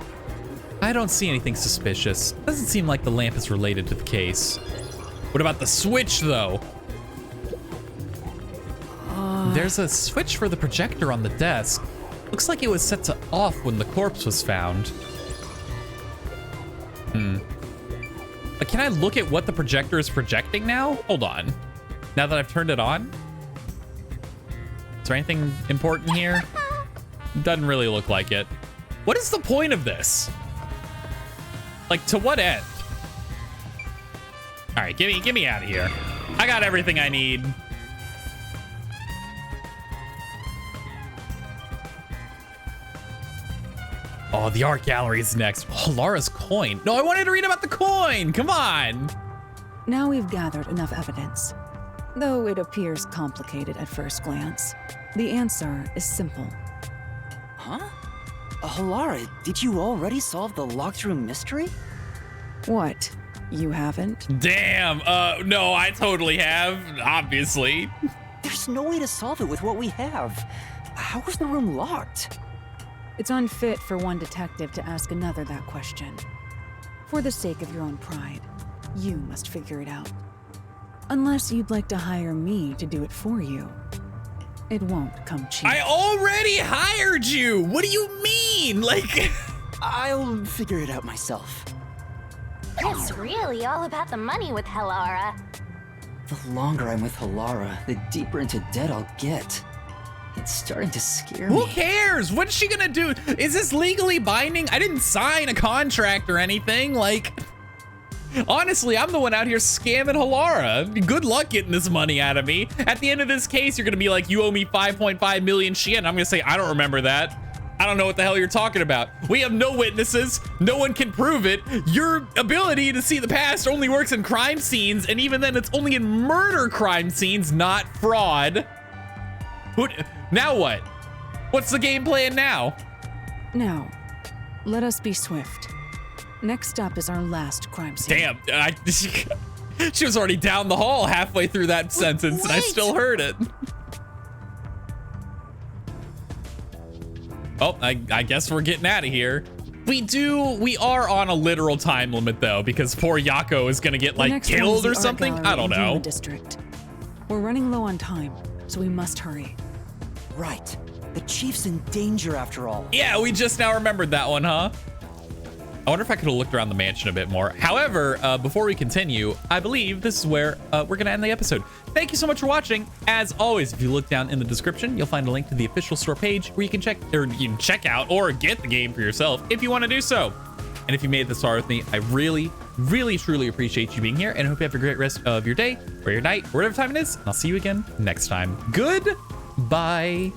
I don't see anything suspicious. Doesn't seem like the lamp is related to the case. What about the switch, though? There's a switch for the projector on the desk. Looks like it was set to off when the corpse was found. Can I look at what the projector is projecting now? Hold on. Now that I've turned it on? Is there anything important here? Doesn't really look like it. What is the point of this? Like, to what end? All right, get me out of here. I got everything I need. Oh, the art gallery is next. Oh, Lara's coin. No, I wanted to read about the coin. Come on. Now we've gathered enough evidence. Though it appears complicated at first glance, the answer is simple. Huh? Halara, did you already solve the locked room mystery? What? You haven't? Damn, no, I totally have, obviously. There's no way to solve it with what we have. How was the room locked? It's unfit for one detective to ask another that question. For the sake of your own pride, you must figure it out. Unless you'd like to hire me to do it for you. It won't come cheap. I already hired you! What do you mean? Like... I'll figure it out myself. It's really all about the money with Halara. The longer I'm with Halara, the deeper into debt I'll get. It's starting to scare Who me. cares? What's she gonna do? Is this legally binding? I didn't sign a contract or anything. Like, honestly, I'm the one out here scamming Halara. Good luck getting this money out of me. At the end of this case, you're gonna be like, you owe me 5.5 million shit. And I'm gonna say, I don't remember that. I don't know what the hell you're talking about. We have no witnesses. No one can prove it. Your ability to see the past only works in crime scenes. And even then, it's only in murder crime scenes, not fraud. Now what? What's the game plan now? Now, let us be swift. Next up is our last crime scene. Damn, she was already down the hall halfway through that sentence, and I still heard it. Oh, I guess we're getting out of here. We are on a literal time limit though, because poor Yako is gonna get like killed or something. I don't know. District. We're running low on time, so we must hurry. Right. The chief's in danger after all. Yeah, we just now remembered that one, huh? I wonder if I could have looked around the mansion a bit more. However, before we continue, I believe this is where we're gonna end the episode. Thank you so much for watching. As always, if you look down in the description, you'll find a link to the official store page where you can check out or get the game for yourself if you want to do so. And if you made it this far with me, I really, really, truly appreciate you being here, and I hope you have a great rest of your day or your night, or whatever time it is. And I'll see you again next time. Goodbye.